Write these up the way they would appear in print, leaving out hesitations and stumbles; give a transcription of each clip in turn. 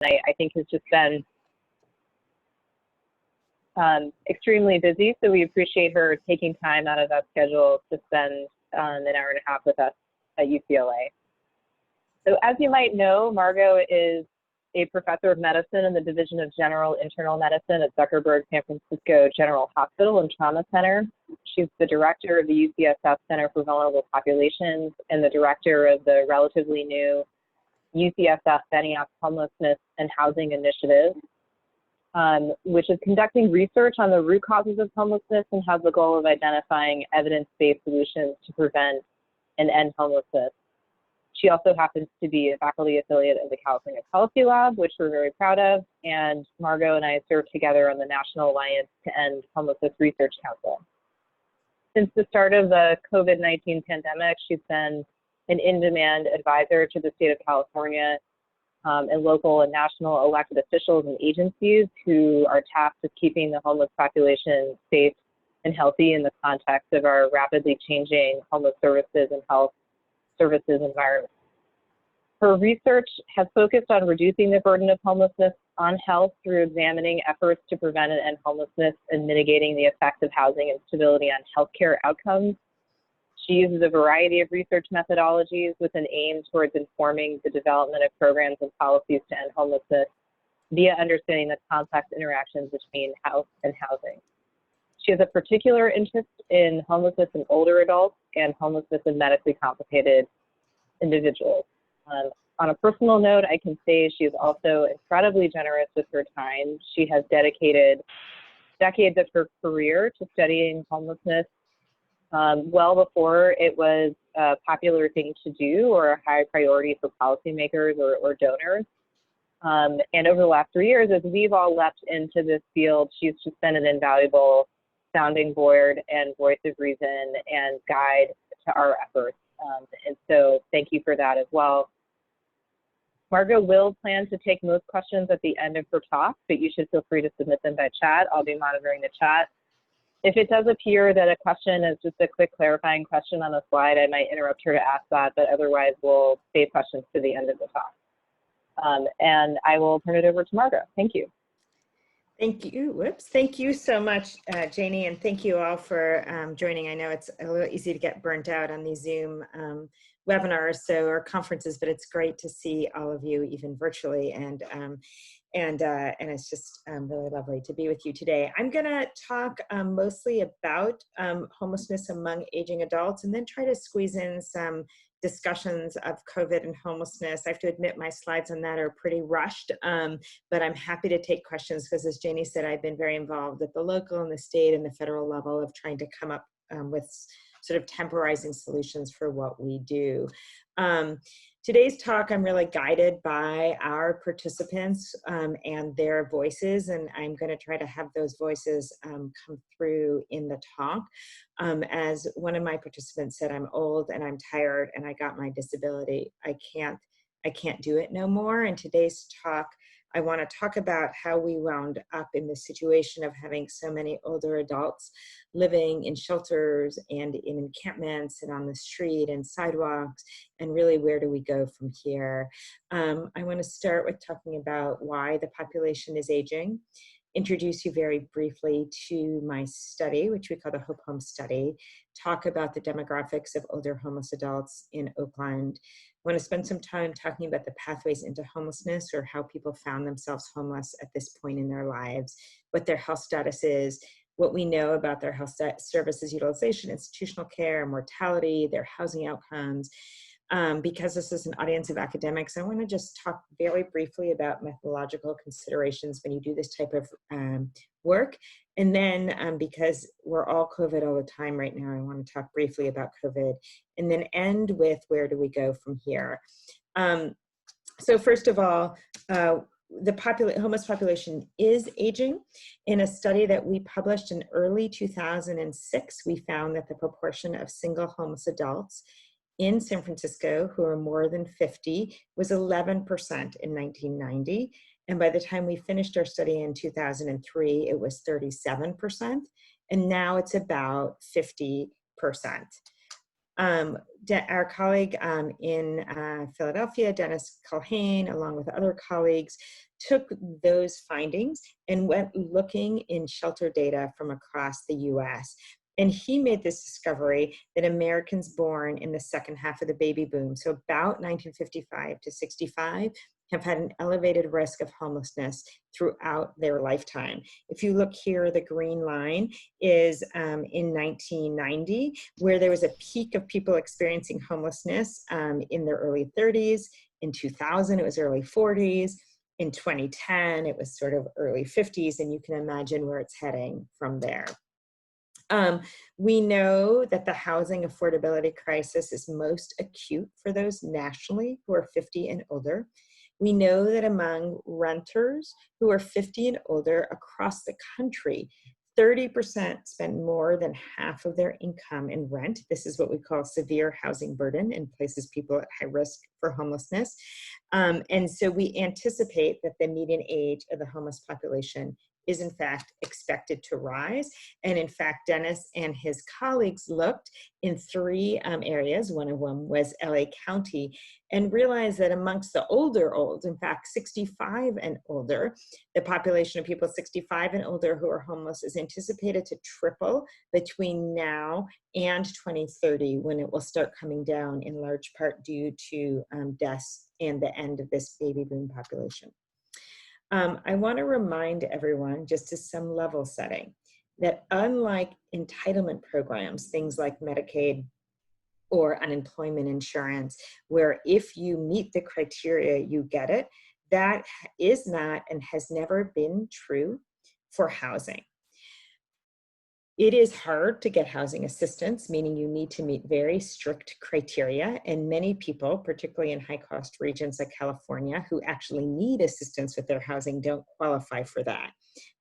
I think has just been extremely busy. So we appreciate her taking time out of that schedule to spend an hour and a half with us at UCLA. So as you might know, Margot is a professor of medicine in the Division of General Internal Medicine at Zuckerberg San Francisco General Hospital and Trauma Center. She's the director of the UCSF Center for Vulnerable Populations and the director of the relatively new UCSF Benioff Homelessness and Housing Initiative, which is conducting research on the root causes of homelessness and has the goal of identifying evidence-based solutions to prevent and end homelessness. She also happens to be a faculty affiliate of the California Policy Lab, which we're very proud of, and Margot and I serve together on the National Alliance to End Homelessness Research Council. Since the start of the COVID-19 pandemic, she's been an in-demand advisor to the state of California and local and national elected officials and agencies who are tasked with keeping the homeless population safe and healthy in the context of our rapidly changing homeless services and health services environment. Her research has focused on reducing the burden of homelessness on health through examining efforts to prevent and end homelessness and mitigating the effects of housing instability on healthcare outcomes. She uses a variety of research methodologies with an aim towards informing the development of programs and policies to end homelessness via understanding the complex interactions between health and housing. She has a particular interest in homelessness in older adults and homelessness in medically complicated individuals. On a personal note, I can say she is also incredibly generous with her time. She has dedicated decades of her career to studying homelessness well before it was a popular thing to do or a high priority for policymakers or donors. And over the last 3 years, as we've all leapt into this field, she's just been an invaluable sounding board and voice of reason and guide to our efforts. And so thank you for that as well. Margot will plan to take most questions at the end of her talk, but you should feel free to submit them by chat. I'll be monitoring the chat. If it does appear that a question is just a quick clarifying question on the slide, I might interrupt her to ask that, but otherwise we'll save questions to the end of the talk. And I will turn it over to Margot. Thank you. Thank you. Whoops. Thank you so much, Janie, and thank you all for joining. I know it's a little easy to get burnt out on these Zoom webinars or conferences, but it's great to see all of you even virtually, and it's just really lovely to be with you today. I'm going to talk mostly about homelessness among aging adults, and then try to squeeze in some discussions of COVID and homelessness. I have to admit my slides on that are pretty rushed, but I'm happy to take questions because, as Janie said, I've been very involved at the local and the state and the federal level of trying to come up with sort of temporizing solutions for what we do. Today's talk, I'm really guided by our participants and their voices, and I'm going to try to have those voices come through in the talk. As one of my participants said, I'm old and I'm tired and I got my disability. I can't do it no more. In today's talk, I want to talk about how we wound up in the situation of having so many older adults living in shelters and in encampments and on the street and sidewalks, and really where do we go from here. I want to start with talking about why the population is aging, introduce you very briefly to my study, which we call the Hope Home Study, talk about the demographics of older homeless adults in Oakland. I want to spend some time talking about the pathways into homelessness, or how people found themselves homeless at this point in their lives, what their health status is, what we know about their health services utilization, institutional care, mortality, their housing outcomes. Because this is an audience of academics, I want to just talk very briefly about methodological considerations when you do this type of work. And then because we're all COVID all the time right now, I want to talk briefly about COVID, and then end with where do we go from here. So first of all, the homeless population is aging. In a study that we published in early 2006, we found that the proportion of single homeless adults in San Francisco who are more than 50 was 11% in 1990. And by the time we finished our study in 2003, it was 37%. And now it's about 50%. Our colleague in Philadelphia, Dennis Culhane, along with other colleagues, took those findings and went looking in shelter data from across the US. And he made this discovery that Americans born in the second half of the baby boom, so about 1955 to 65, have had an elevated risk of homelessness throughout their lifetime. If you look here, the green line is in 1990, where there was a peak of people experiencing homelessness in their early 30s. In 2000, it was early 40s. In 2010, it was sort of early 50s, and you can imagine where it's heading from there. We know that the housing affordability crisis is most acute for those nationally who are 50 and older. We know that among renters who are 50 and older across the country, 30% spend more than half of their income in rent. This is what we call severe housing burden and places people at high risk for homelessness. And so we anticipate that the median age of the homeless population is in fact expected to rise. And in fact, Dennis and his colleagues looked in 3 areas. One of them was LA County, and realized that amongst the older, in fact, 65 and older, the population of people 65 and older who are homeless is anticipated to triple between now and 2030, when it will start coming down in large part due to deaths and the end of this baby boom population. I want to remind everyone, just as some level setting, that unlike entitlement programs, things like Medicaid or unemployment insurance, where if you meet the criteria, you get it, that is not and has never been true for housing. It is hard to get housing assistance, meaning you need to meet very strict criteria, and many people, particularly in high-cost regions like California, who actually need assistance with their housing don't qualify for that.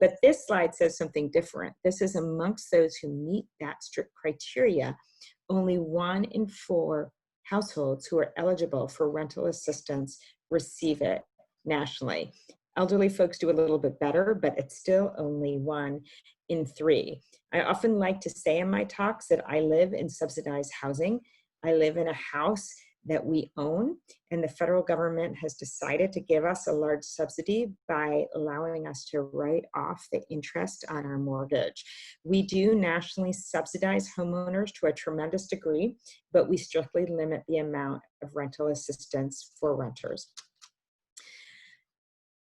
But this slide says something different. This is amongst those who meet that strict criteria, only 1 in 4 households who are eligible for rental assistance receive it nationally. Elderly folks do a little bit better, but it's still only 1 in 3. I often like to say in my talks that I live in subsidized housing. I live in a house that we own, and the federal government has decided to give us a large subsidy by allowing us to write off the interest on our mortgage. We do nationally subsidize homeowners to a tremendous degree, but we strictly limit the amount of rental assistance for renters.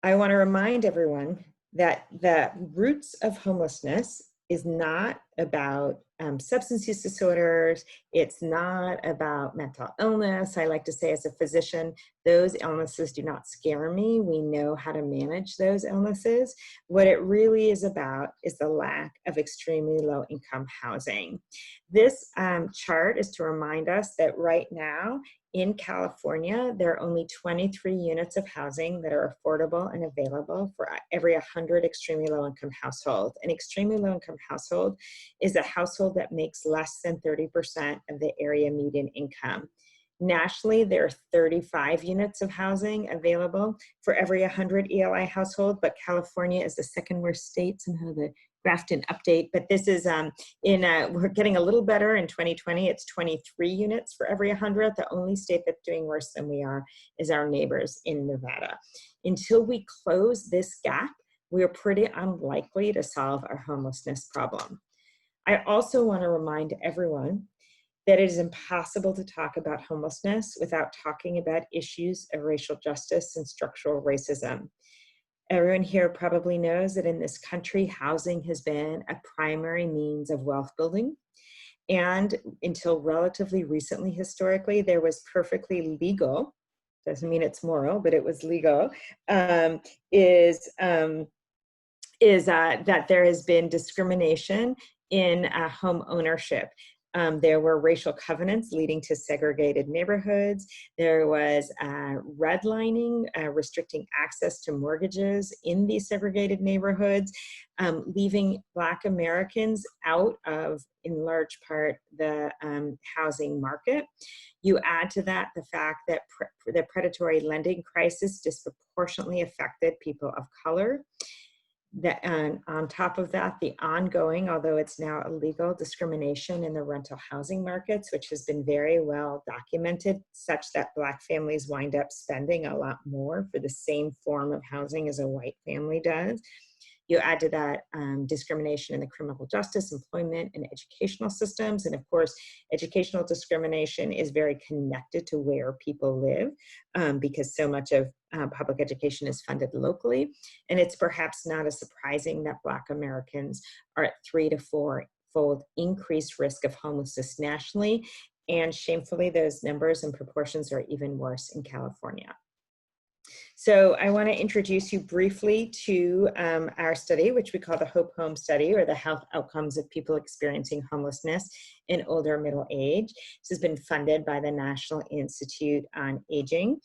I want to remind everyone that the roots of homelessness is not about substance use disorders. It's not about mental illness. I like to say as a physician, those illnesses do not scare me. We know how to manage those illnesses. What it really is about is the lack of extremely low income housing. This chart is to remind us that right now in California, there are only 23 units of housing that are affordable and available for every 100 extremely low income households. An extremely low income household is a household that makes less than 30% of the area median income. Nationally, there are 35 units of housing available for every 100 ELI household, but California is the second worst state. Somehow the graph didn't update, but this is we're getting a little better in 2020. It's 23 units for every 100. The only state that's doing worse than we are is our neighbors in Nevada. Until we close this gap, we are pretty unlikely to solve our homelessness problem. I also want to remind everyone that it is impossible to talk about homelessness without talking about issues of racial justice and structural racism. Everyone here probably knows that in this country, housing has been a primary means of wealth building. And until relatively recently, historically, there was perfectly legal, doesn't mean it's moral, but it was legal, that there has been discrimination in home ownership. There were racial covenants leading to segregated neighborhoods. There was redlining, restricting access to mortgages in these segregated neighborhoods, leaving Black Americans out of, in large part, the housing market. You add to that the fact that the predatory lending crisis disproportionately affected people of color. And on top of that, the ongoing, although it's now illegal, discrimination in the rental housing markets, which has been very well documented, such that Black families wind up spending a lot more for the same form of housing as a white family does. You add to that discrimination in the criminal justice, employment, and educational systems. And of course, educational discrimination is very connected to where people live because so much of public education is funded locally. And it's perhaps not as surprising that Black Americans are at 3 to 4-fold increased risk of homelessness nationally. And shamefully, those numbers and proportions are even worse in California. So I want to introduce you briefly to our study, which we call the Hope Home Study, or the health outcomes of people experiencing homelessness in older middle age. This has been funded by the National Institute on Aging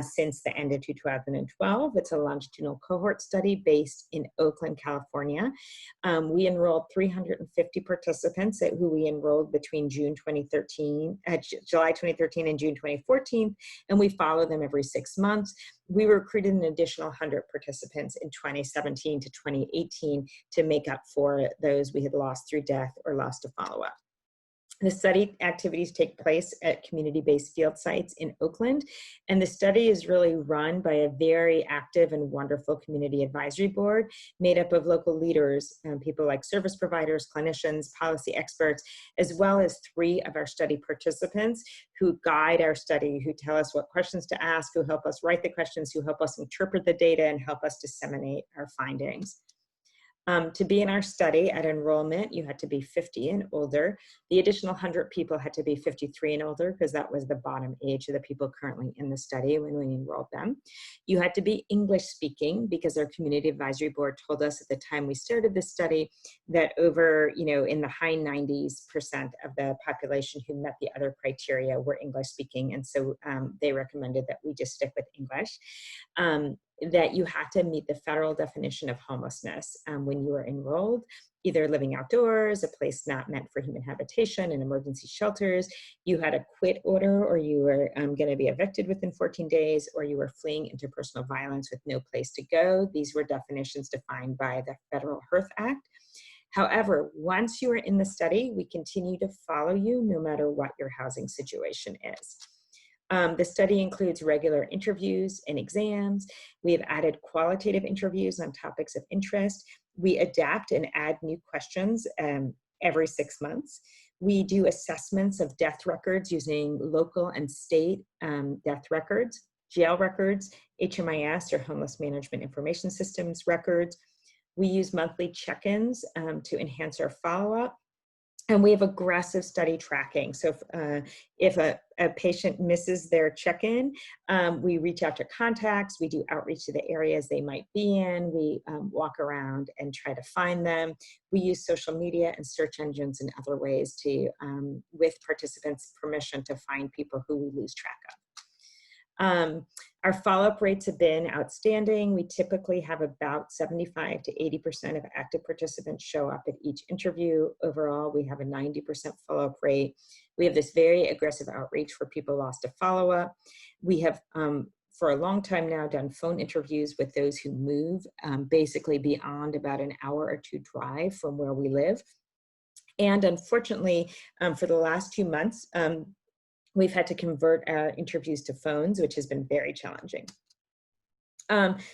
since the end of 2012. It's a longitudinal cohort study based in Oakland, California. We enrolled 350 participants who we enrolled between July 2013 and June 2014, and we follow them every 6 months. We recruited an additional 100 participants in 2017 to 2018 to make up for those we had lost through death or lost to follow-up. The study activities take place at community-based field sites in Oakland, and the study is really run by a very active and wonderful community advisory board made up of local leaders, people like service providers, clinicians, policy experts, as well as 3 of our study participants who guide our study, who tell us what questions to ask, who help us write the questions, who help us interpret the data, and help us disseminate our findings. To be in our study at enrollment, you had to be 50 and older. The additional 100 people had to be 53 and older because that was the bottom age of the people currently in the study when we enrolled them. You had to be English speaking because our community advisory board told us at the time we started this study that over, in the high 90% of the population who met the other criteria were English speaking. And so they recommended that we just stick with English. That you had to meet the federal definition of homelessness when you were enrolled, either living outdoors, a place not meant for human habitation, and emergency shelters. You had a quit order, or you were going to be evicted within 14 days, or you were fleeing interpersonal violence with no place to go. These were definitions defined by the Federal HEARth Act. However, once you are in the study, we continue to follow you no matter what your housing situation is. The study includes regular interviews and exams. We have added qualitative interviews on topics of interest. We adapt and add new questions every 6 months. We do assessments of death records using local and state death records, jail records, HMIS or Homeless Management Information Systems records. We use monthly check-ins to enhance our follow-up. And we have aggressive study tracking. So if a patient misses their check-in, we reach out to contacts, we do outreach to the areas they might be in, we walk around and try to find them. We use social media and search engines and other ways to, with participants' permission, to find people who we lose track of. Our follow-up rates have been outstanding. We typically have about 75 to 80% of active participants show up at each interview. Overall, we have a 90% follow-up rate. We have this very aggressive outreach for people lost to follow-up. We have, for a long time now, done phone interviews with those who move, basically beyond about an hour or 2 drive from where we live. And unfortunately, for the last 2 months, we've had to convert our interviews to phones, which has been very challenging.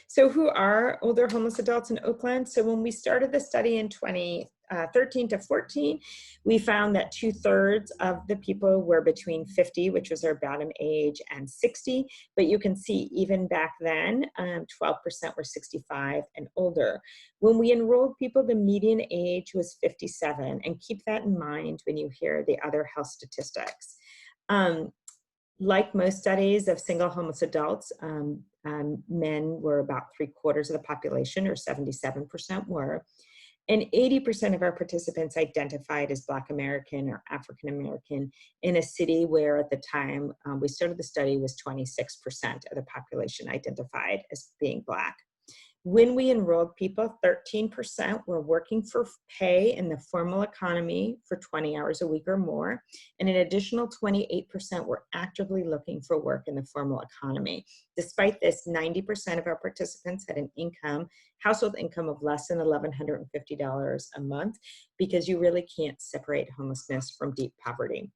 So who are older homeless adults in Oakland? So when we started the study in 2013 to 14, we found that 2/3 of the people were between 50, which was our bottom age, and 60. But you can see even back then, 12% were 65 and older. When we enrolled people, the median age was 57. And keep that in mind when you hear the other health statistics. Like most studies of single homeless adults, men were about 3/4 of the population, or 77% were. And 80% of our participants identified as Black American or African American in a city where at the time we started the study was 26% of the population identified as being Black. When we enrolled people, 13% were working for pay in the formal economy for 20 hours a week or more, and an additional 28% were actively looking for work in the formal economy. Despite this, 90% of our participants had an household income of less than $1,150 a month, because you really can't separate homelessness from deep poverty.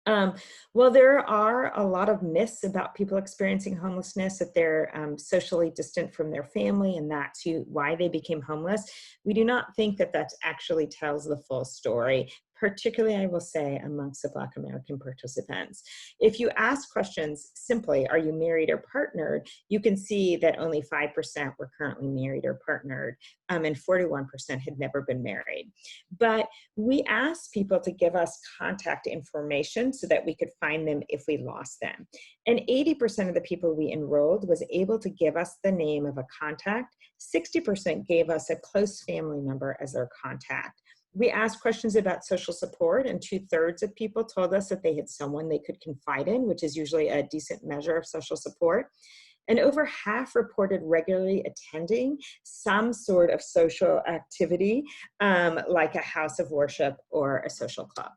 Well, there are a lot of myths about people experiencing homelessness, that they're socially distant from their family, and that's why they became homeless. We do not think that that actually tells the full story, particularly, I will say, amongst the Black American participants. If you ask questions simply, are you married or partnered, you can see that only 5% were currently married or partnered, and 41% had never been married. But we asked people to give us contact information so that we could find them if we lost them. And 80% of the people we enrolled was able to give us the name of a contact. 60% gave us a close family member as their contact. We asked questions about social support, and 2/3 of people told us that they had someone they could confide in, which is usually a decent measure of social support. And over half reported regularly attending some sort of social activity, like a house of worship or a social club.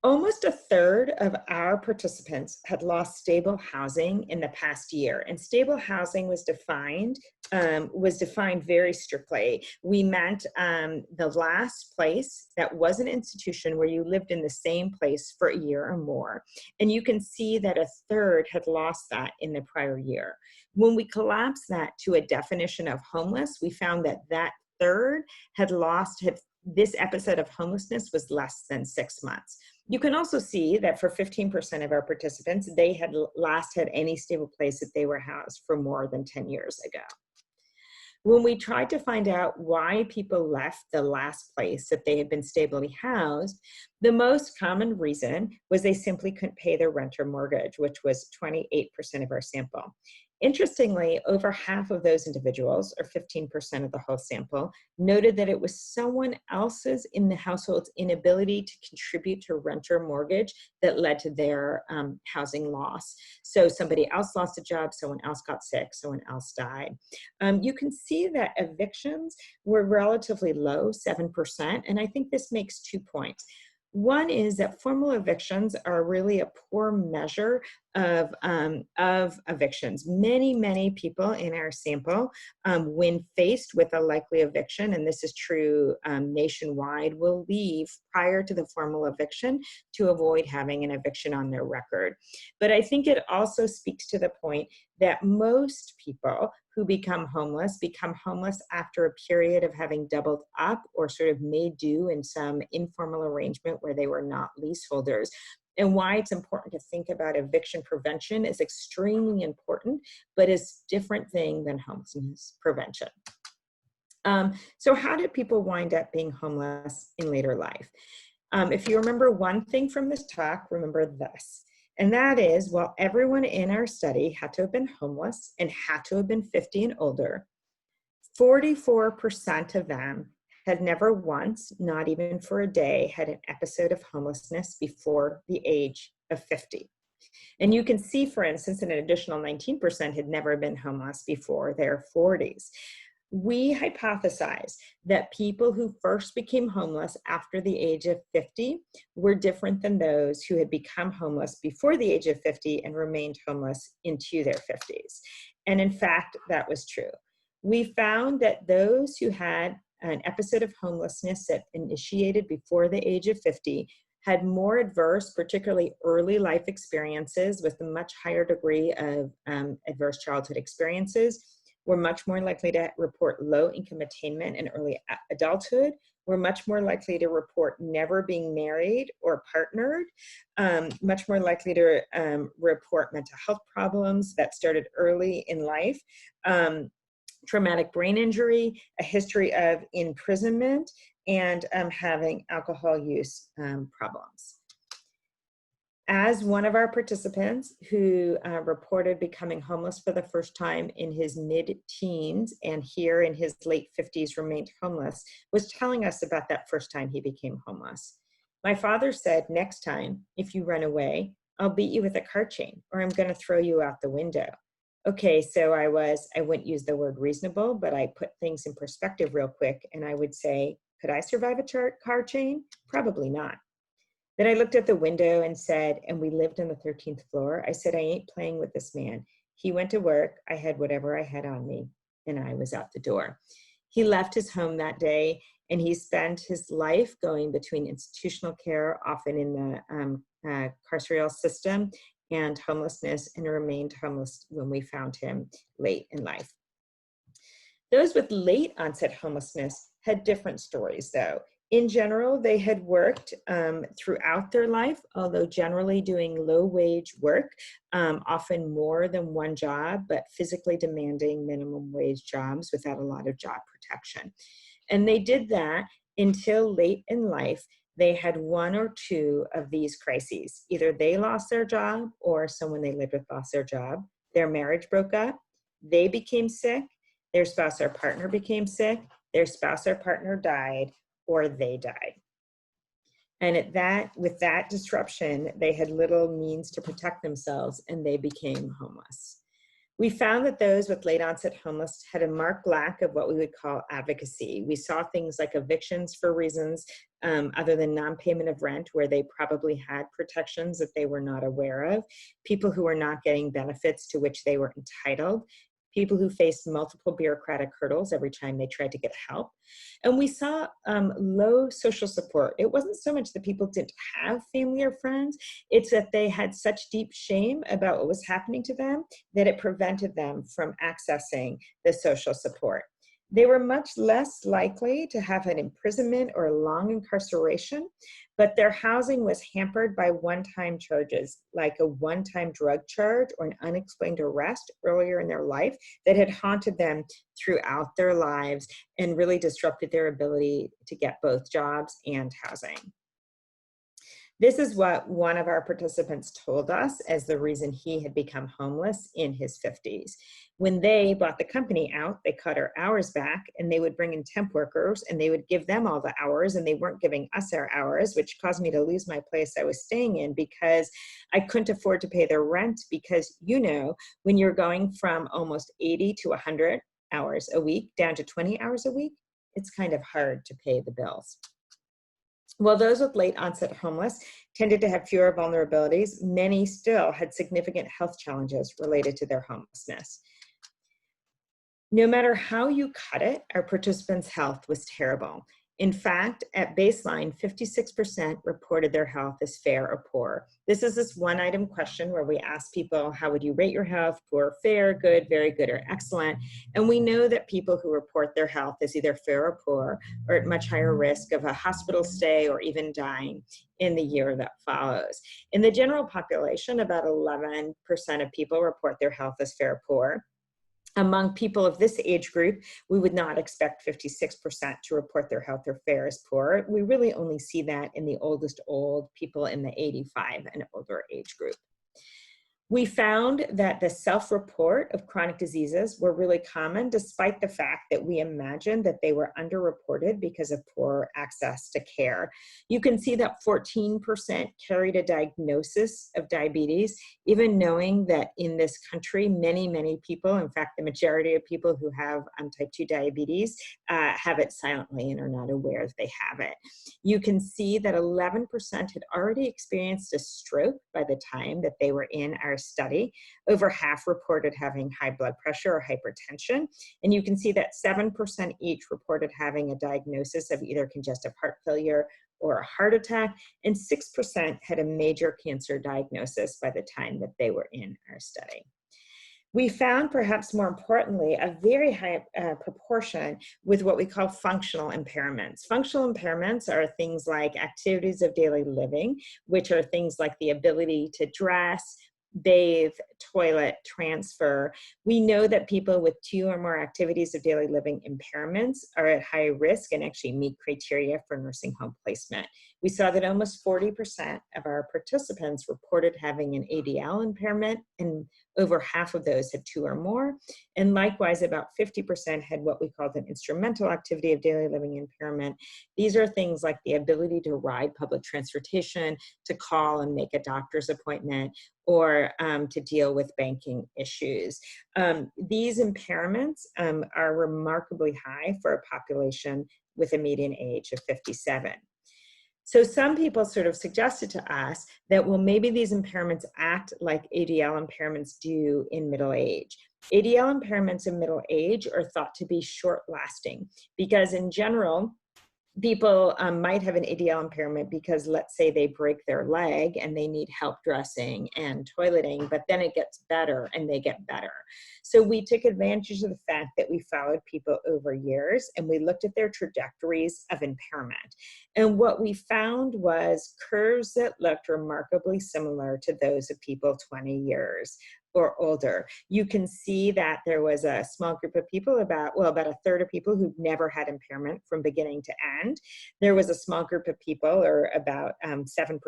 Almost 1/3 of our participants had lost stable housing in the past year, and stable housing was defined very strictly. We meant the last place that was an institution where you lived in the same place for a year or more. And you can see that 1/3 had lost that in the prior year. When we collapsed that to a definition of homeless, we found that 1/3 this episode of homelessness was less than 6 months. You can also see that for 15% of our participants, they had last had any stable place that they were housed for more than 10 years ago. When we tried to find out why people left the last place that they had been stably housed, the most common reason was they simply couldn't pay their rent or mortgage, which was 28% of our sample. Interestingly, over half of those individuals, or 15% of the whole sample, noted that it was someone else's in the household's inability to contribute to rent or mortgage that led to their housing loss. So somebody else lost a job, someone else got sick, someone else died. You can see that evictions were relatively low, 7%, and I think this makes 2 points. One is that formal evictions are really a poor measure of evictions. Many people in our sample, when faced with a likely eviction, and this is true nationwide, will leave prior to the formal eviction to avoid having an eviction on their record. But I think it also speaks to the point that most people who become homeless after a period of having doubled up or sort of made do in some informal arrangement where they were not leaseholders. And why it's important to think about eviction prevention is extremely important, but is a different thing than homelessness prevention. So how did people wind up being homeless in later life? If you remember one thing from this talk, remember this. And that is, while everyone in our study had to have been homeless and had to have been 50 and older, 44% of them had never once, not even for a day, had an episode of homelessness before the age of 50. And you can see, for instance, that an additional 19% had never been homeless before their 40s. We hypothesize that people who first became homeless after the age of 50 were different than those who had become homeless before the age of 50 and remained homeless into their 50s. And in fact, that was true. We found that those who had an episode of homelessness that initiated before the age of 50 had more adverse, particularly early life experiences with a much higher degree of adverse childhood experiences, were much more likely to report low income attainment in early adulthood, were much more likely to report never being married or partnered, much more likely to report mental health problems that started early in life, traumatic brain injury, a history of imprisonment, and having alcohol use problems. As one of our participants who reported becoming homeless for the first time in his mid-teens and here in his late 50s remained homeless, was telling us about that first time he became homeless. My father said, next time, if you run away, I'll beat you with a car chain or I'm going to throw you out the window. Okay, so I wouldn't use the word reasonable, but I put things in perspective real quick. And I would say, could I survive a car chain? Probably not. Then I looked at the window and said, and we lived on the 13th floor. I said, I ain't playing with this man. He went to work. I had whatever I had on me, and I was out the door. He left his home that day, and he spent his life going between institutional care, often in the carceral system, and homelessness, and remained homeless when we found him late in life. Those with late onset homelessness had different stories, though. In general, they had worked throughout their life, although generally doing low-wage work, often more than one job, but physically demanding minimum wage jobs without a lot of job protection. And they did that until late in life. They had one or two of these crises. Either they lost their job or someone they lived with lost their job. Their marriage broke up. They became sick. Their spouse or partner became sick. Their spouse or partner died, or they died. And with that disruption, they had little means to protect themselves, and they became homeless. We found that those with late onset homeless had a marked lack of what we would call advocacy. We saw things like evictions for reasons other than non-payment of rent, where they probably had protections that they were not aware of, people who were not getting benefits to which they were entitled, people who faced multiple bureaucratic hurdles every time they tried to get help. And we saw low social support. It wasn't so much that people didn't have family or friends, it's that they had such deep shame about what was happening to them that it prevented them from accessing the social support. They were much less likely to have an imprisonment or long incarceration, but their housing was hampered by one-time charges, like a one-time drug charge or an unexplained arrest earlier in their life that had haunted them throughout their lives and really disrupted their ability to get both jobs and housing. This is what one of our participants told us as the reason he had become homeless in his 50s. When they bought the company out, they cut our hours back, and they would bring in temp workers, and they would give them all the hours, and they weren't giving us our hours, which caused me to lose my place I was staying in because I couldn't afford to pay their rent, because, you know, when you're going from almost 80 to 100 hours a week down to 20 hours a week, it's kind of hard to pay the bills. While those with late onset homeless tended to have fewer vulnerabilities, many still had significant health challenges related to their homelessness. No matter how you cut it, our participants' health was terrible. In fact, at baseline, 56% reported their health as fair or poor. This is this one item question where we ask people, how would you rate your health? Poor, fair, good, very good, or excellent. And we know that people who report their health as either fair or poor are at much higher risk of a hospital stay or even dying in the year that follows. In the general population, about 11% of people report their health as fair or poor. Among people of this age group, we would not expect 56% to report their health or fair as poor. We really only see that in the oldest old, people in the 85 and older age group. We found that the self-report of chronic diseases were really common, despite the fact that we imagined that they were underreported because of poor access to care. You can see that 14% carried a diagnosis of diabetes, even knowing that in this country, many, many people, in fact, the majority of people who have type 2 diabetes have it silently and are not aware that they have it. You can see that 11% had already experienced a stroke by the time that they were in our study. Over half reported having high blood pressure or hypertension. And you can see that 7% each reported having a diagnosis of either congestive heart failure or a heart attack, and 6% had a major cancer diagnosis by the time that they were in our study. We found, perhaps more importantly, a very high proportion with what we call functional impairments. Functional impairments are things like activities of daily living, which are things like the ability to dress, bathe, toilet, transfer. We know that people with 2 or more activities of daily living impairments are at high risk and actually meet criteria for nursing home placement. We saw that almost 40% of our participants reported having an ADL impairment, and Over half of those had 2 or more. And likewise, about 50% had what we called an instrumental activity of daily living impairment. These are things like the ability to ride public transportation, to call and make a doctor's appointment, or to deal with banking issues. These impairments are remarkably high for a population with a median age of 57. So some people sort of suggested to us that, well, maybe these impairments act like ADL impairments do in middle age. ADL impairments in middle age are thought to be short-lasting because in general, people might have an ADL impairment because, let's say, they break their leg and they need help dressing and toileting, but then it gets better and they get better. So we took advantage of the fact that we followed people over years and we looked at their trajectories of impairment. And what we found was curves that looked remarkably similar to those of people 20 years or older. You can see that there was a small group of people, about a third of people who've never had impairment from beginning to end. There was a small group of people, or about 7%,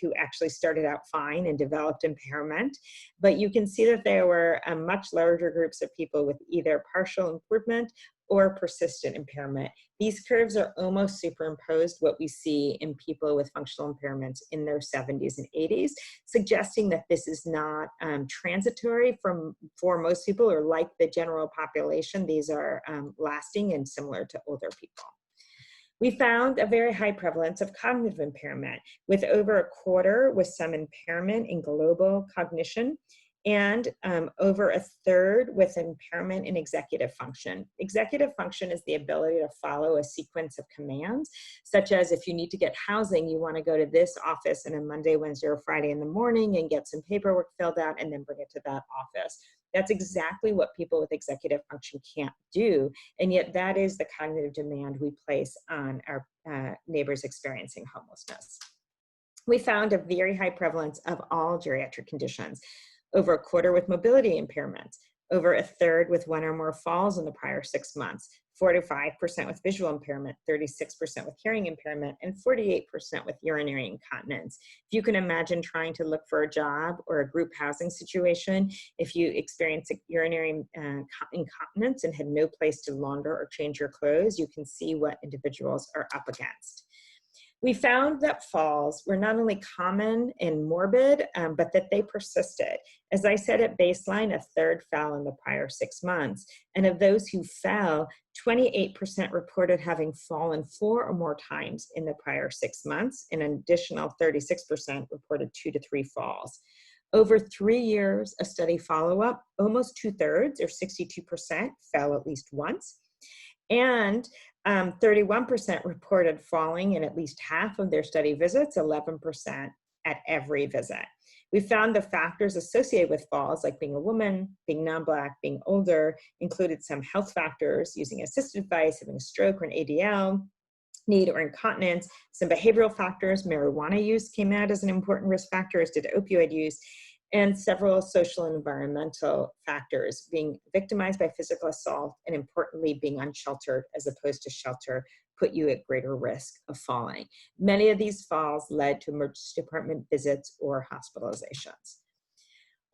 who actually started out fine and developed impairment. But you can see that there were much larger groups of people with either partial improvement or persistent impairment. These curves are almost superimposed what we see in people with functional impairments in their 70s and 80s, suggesting that this is not transitory for most people, or like the general population. These are lasting and similar to older people. We found a very high prevalence of cognitive impairment, with over a quarter with some impairment in global cognition, and over a third with impairment in executive function. Executive function is the ability to follow a sequence of commands, such as if you need to get housing, you want to go to this office on a Monday, Wednesday, or Friday in the morning and get some paperwork filled out and then bring it to that office. That's exactly what people with executive function can't do, and yet that is the cognitive demand we place on our neighbors experiencing homelessness. We found a very high prevalence of all geriatric conditions. Over a quarter with mobility impairments, over a third with 1 or more falls in the prior 6 months, 45% with visual impairment, 36% with hearing impairment, and 48% with urinary incontinence. If you can imagine trying to look for a job or a group housing situation, if you experience urinary incontinence and had no place to launder or change your clothes, you can see what individuals are up against. We found that falls were not only common and morbid, but that they persisted. As I said at baseline, a third fell in the prior 6 months. And of those who fell, 28% reported having fallen 4 or more times in the prior 6 months. And an additional 36% reported 2 to 3 falls. Over 3 years of study follow-up, almost 2/3, or 62%, fell at least once. And 31% reported falling in at least half of their study visits, 11% at every visit. We found the factors associated with falls, like being a woman, being non-Black, being older, included some health factors, using assisted device, having a stroke or an ADL, need or incontinence, some behavioral factors. Marijuana use came out as an important risk factor, as did opioid use, and several social and environmental factors, being victimized by physical assault, and importantly, being unsheltered as opposed to shelter, put you at greater risk of falling. Many of these falls led to emergency department visits or hospitalizations.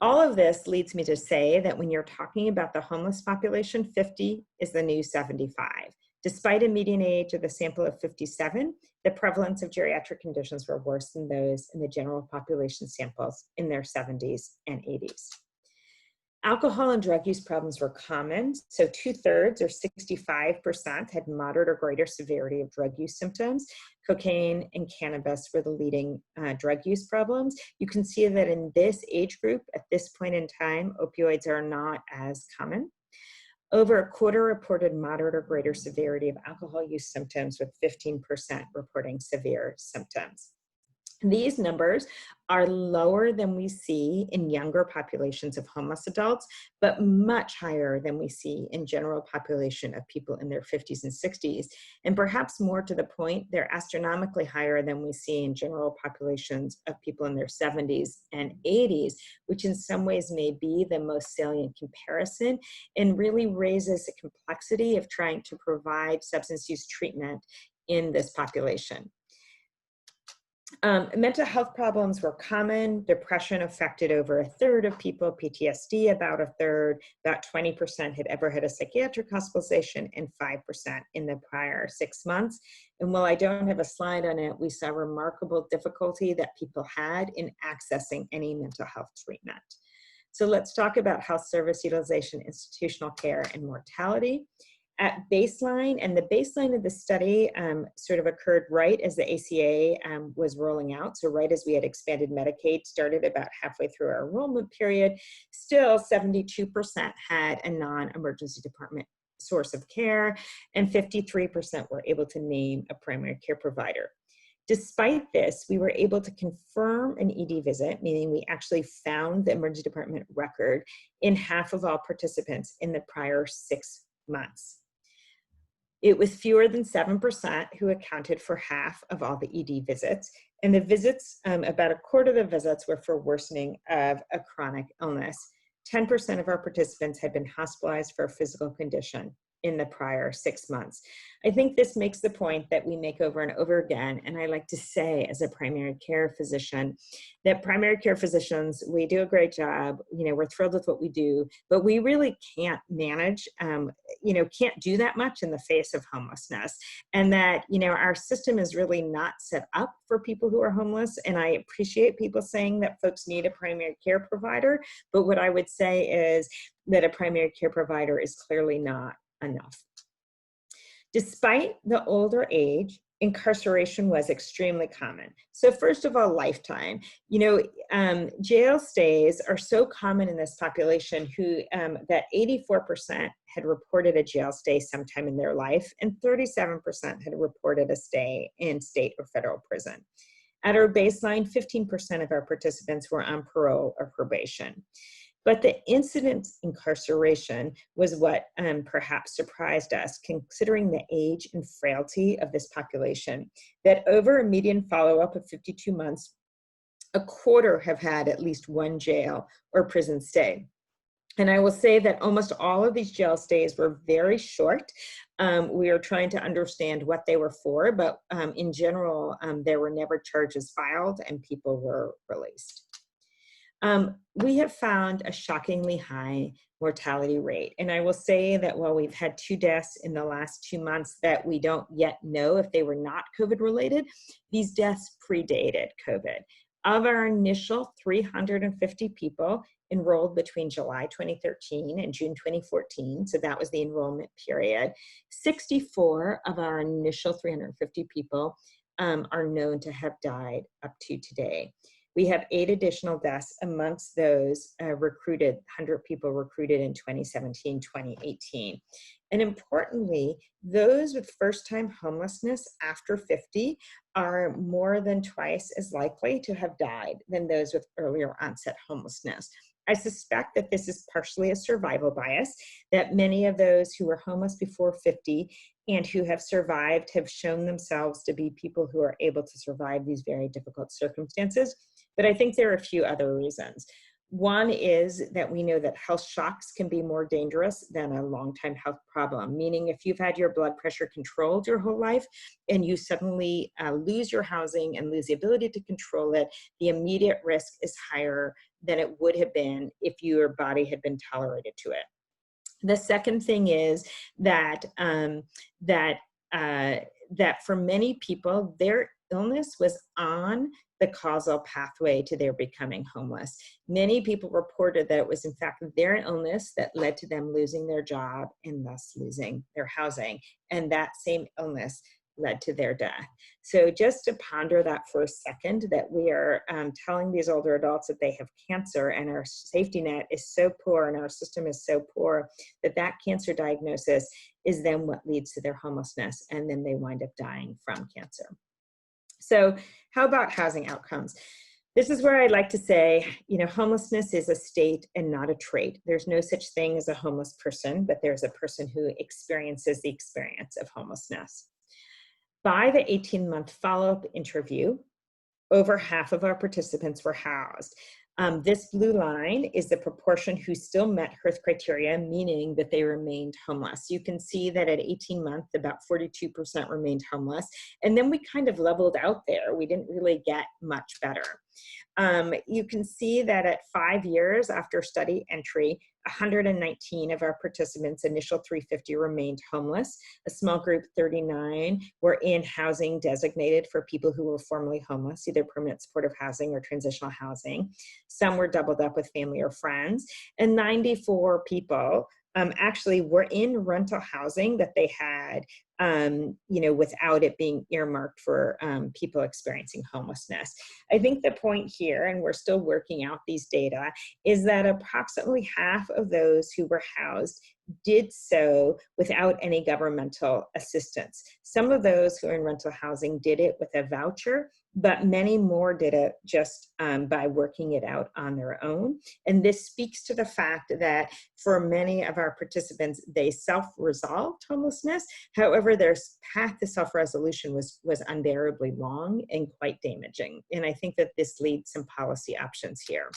All of this leads me to say that when you're talking about the homeless population, 50 is the new 75. Despite a median age of the sample of 57, the prevalence of geriatric conditions were worse than those in the general population samples in their 70s and 80s. Alcohol and drug use problems were common. So 2/3, or 65%, had moderate or greater severity of drug use symptoms. Cocaine and cannabis were the leading drug use problems. You can see that in this age group, at this point in time, opioids are not as common. Over a quarter reported moderate or greater severity of alcohol use symptoms, with 15% reporting severe symptoms. These numbers are lower than we see in younger populations of homeless adults, but much higher than we see in general population of people in their 50s and 60s. And perhaps more to the point, they're astronomically higher than we see in general populations of people in their 70s and 80s, which in some ways may be the most salient comparison and really raises the complexity of trying to provide substance use treatment in this population. Mental health problems were common. Depression affected over a third of people, PTSD about a third, about 20% had ever had a psychiatric hospitalization, and 5% in the prior 6 months. And while I don't have a slide on it, we saw remarkable difficulty that people had in accessing any mental health treatment. So let's talk about health service utilization, institutional care, and mortality. At baseline, and the baseline of the study sort of occurred right as the ACA was rolling out. So right as we had expanded Medicaid, started about halfway through our enrollment period, still 72% had a non-emergency department source of care, and 53% were able to name a primary care provider. Despite this, we were able to confirm an ED visit, meaning we actually found the emergency department record in half of all participants in the prior 6 months. It was fewer than 7% who accounted for half of all the ED visits. And the visits, about a quarter of the visits were for worsening of a chronic illness. 10% of our participants had been hospitalized for a physical condition in the prior 6 months. I think this makes the point that we make over and over again, and I like to say as a primary care physician, that primary care physicians, we do a great job, we're thrilled with what we do, but we really can't manage, can't do that much in the face of homelessness. And that, our system is really not set up for people who are homeless. And I appreciate people saying that folks need a primary care provider, but what I would say is that a primary care provider is clearly not enough. Despite the older age, incarceration was extremely common. So first of all, lifetime. Jail stays are so common in this population who that 84% had reported a jail stay sometime in their life, and 37% had reported a stay in state or federal prison. At our baseline, 15% of our participants were on parole or probation. But the incidence incarceration was what perhaps surprised us, considering the age and frailty of this population, that over a median follow-up of 52 months, a quarter have had at least one jail or prison stay. And I will say that almost all of these jail stays were very short. We are trying to understand what they were for, but in general, there were never charges filed and people were released. We have found a shockingly high mortality rate. And I will say that while we've had 2 deaths in the last 2 months that we don't yet know if they were not COVID related, these deaths predated COVID. Of our initial 350 people enrolled between July 2013 and June 2014, so that was the enrollment period, 64 of our initial 350 people are known to have died up to today. We have 8 additional deaths amongst those 100 people recruited in 2017, 2018. And importantly, those with first-time homelessness after 50 are more than twice as likely to have died than those with earlier onset homelessness. I suspect that this is partially a survival bias, that many of those who were homeless before 50 and who have survived have shown themselves to be people who are able to survive these very difficult circumstances. But I think there are a few other reasons. One is that we know that health shocks can be more dangerous than a long-time health problem, meaning if you've had your blood pressure controlled your whole life and you suddenly lose your housing and lose the ability to control it, the immediate risk is higher than it would have been if your body had been tolerated to it. The second thing is that that for many people, their illness was on the causal pathway to their becoming homeless. Many people reported that it was in fact their illness that led to them losing their job and thus losing their housing. And that same illness led to their death. So just to ponder that for a second, that we are telling these older adults that they have cancer and our safety net is so poor and our system is so poor that that cancer diagnosis is then what leads to their homelessness, and then they wind up dying from cancer. So how about housing outcomes? This is where I'd like to say, homelessness is a state and not a trait. There's no such thing as a homeless person, but there's a person who experiences the experience of homelessness. By the 18-month follow-up interview, over half of our participants were housed. This blue line is the proportion who still met Hearth criteria, meaning that they remained homeless. You can see that at 18 months, about 42% remained homeless. And then we kind of leveled out there. We didn't really get much better. You can see that at 5 years after study entry, 119 of our participants, initial 350, remained homeless. A small group, 39, were in housing designated for people who were formerly homeless, either permanent supportive housing or transitional housing. Some were doubled up with family or friends, and 94 people actually were in rental housing that they had, without it being earmarked for people experiencing homelessness. I think the point here, and we're still working out these data, is that approximately half of those who were housed did so without any governmental assistance. Some of those who are in rental housing did it with a voucher, but many more did it just by working it out on their own. And this speaks to the fact that for many of our participants, they self-resolved homelessness. However, their path to self-resolution was unbearably long and quite damaging. And I think that this leads some policy options here.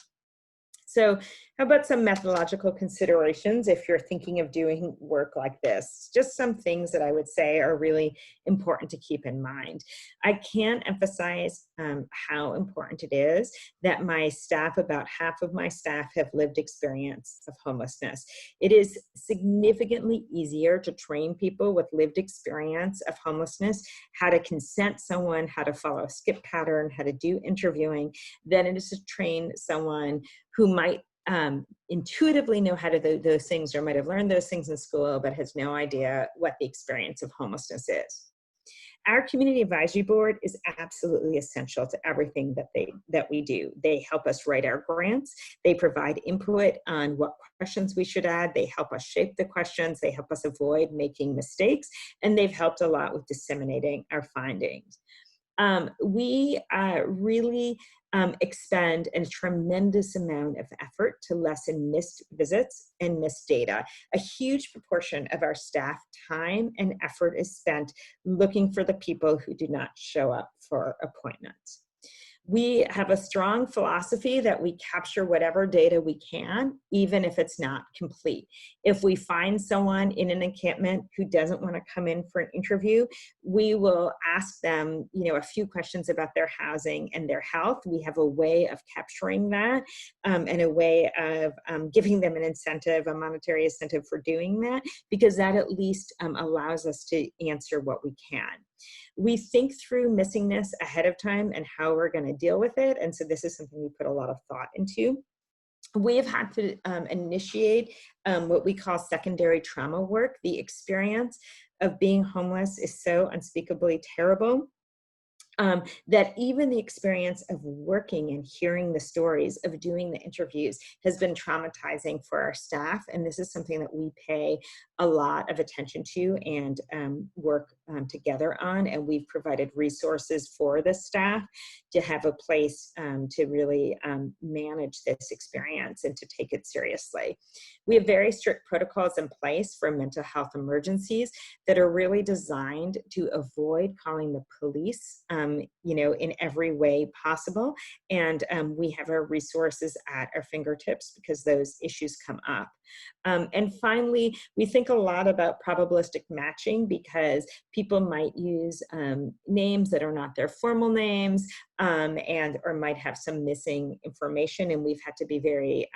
So how about some methodological considerations if you're thinking of doing work like this? Just some things that I would say are really important to keep in mind. I can't emphasize how important it is that my staff, about half of my staff, have lived experience of homelessness. It is significantly easier to train people with lived experience of homelessness how to consent someone, how to follow a skip pattern, how to do interviewing, than it is to train someone who might intuitively know how to do those things or might have learned those things in school but has no idea what the experience of homelessness is. Our community advisory board is absolutely essential to everything that we do. They help us write our grants. They provide input on what questions we should add. They help us shape the questions. They help us avoid making mistakes. And they've helped a lot with disseminating our findings. We really expend a tremendous amount of effort to lessen missed visits and missed data. A huge proportion of our staff time and effort is spent looking for the people who do not show up for appointments. We have a strong philosophy that we capture whatever data we can, even if it's not complete. If we find someone in an encampment who doesn't want to come in for an interview, we will ask them, a few questions about their housing and their health. We have a way of capturing that and a way of giving them an incentive, a monetary incentive for doing that, because that at least allows us to answer what we can. We think through missingness ahead of time and how we're going to deal with it. And so this is something we put a lot of thought into. We have had to initiate what we call secondary trauma work. The experience of being homeless is so unspeakably terrible that even the experience of working and hearing the stories, of doing the interviews, has been traumatizing for our staff. And this is something that we pay a lot of attention to and work together on. And we've provided resources for the staff to have a place to really manage this experience and to take it seriously. We have very strict protocols in place for mental health emergencies that are really designed to avoid calling the police in every way possible. And we have our resources at our fingertips because those issues come up. And finally, we think a lot about probabilistic matching because people might use names that are not their formal names or might have some missing information. And we've had to be very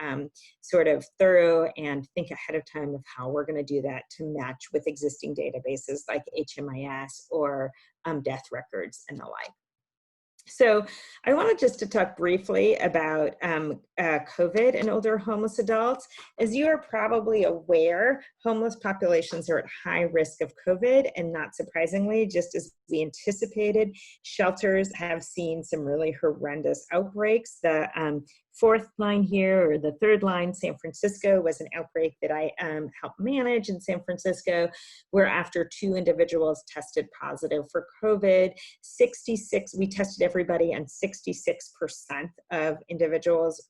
sort of thorough and think ahead of time of how we're going to do that to match with existing databases like HMIS or death records and the like. So I wanted just to talk briefly about COVID and older homeless adults. As you are probably aware, homeless populations are at high risk of COVID, and not surprisingly, just as we anticipated, shelters have seen some really horrendous outbreaks. The fourth line here, or the third line, San Francisco, was an outbreak that I helped manage in San Francisco, where after 2 individuals tested positive for COVID, we tested everybody, and 66% of individuals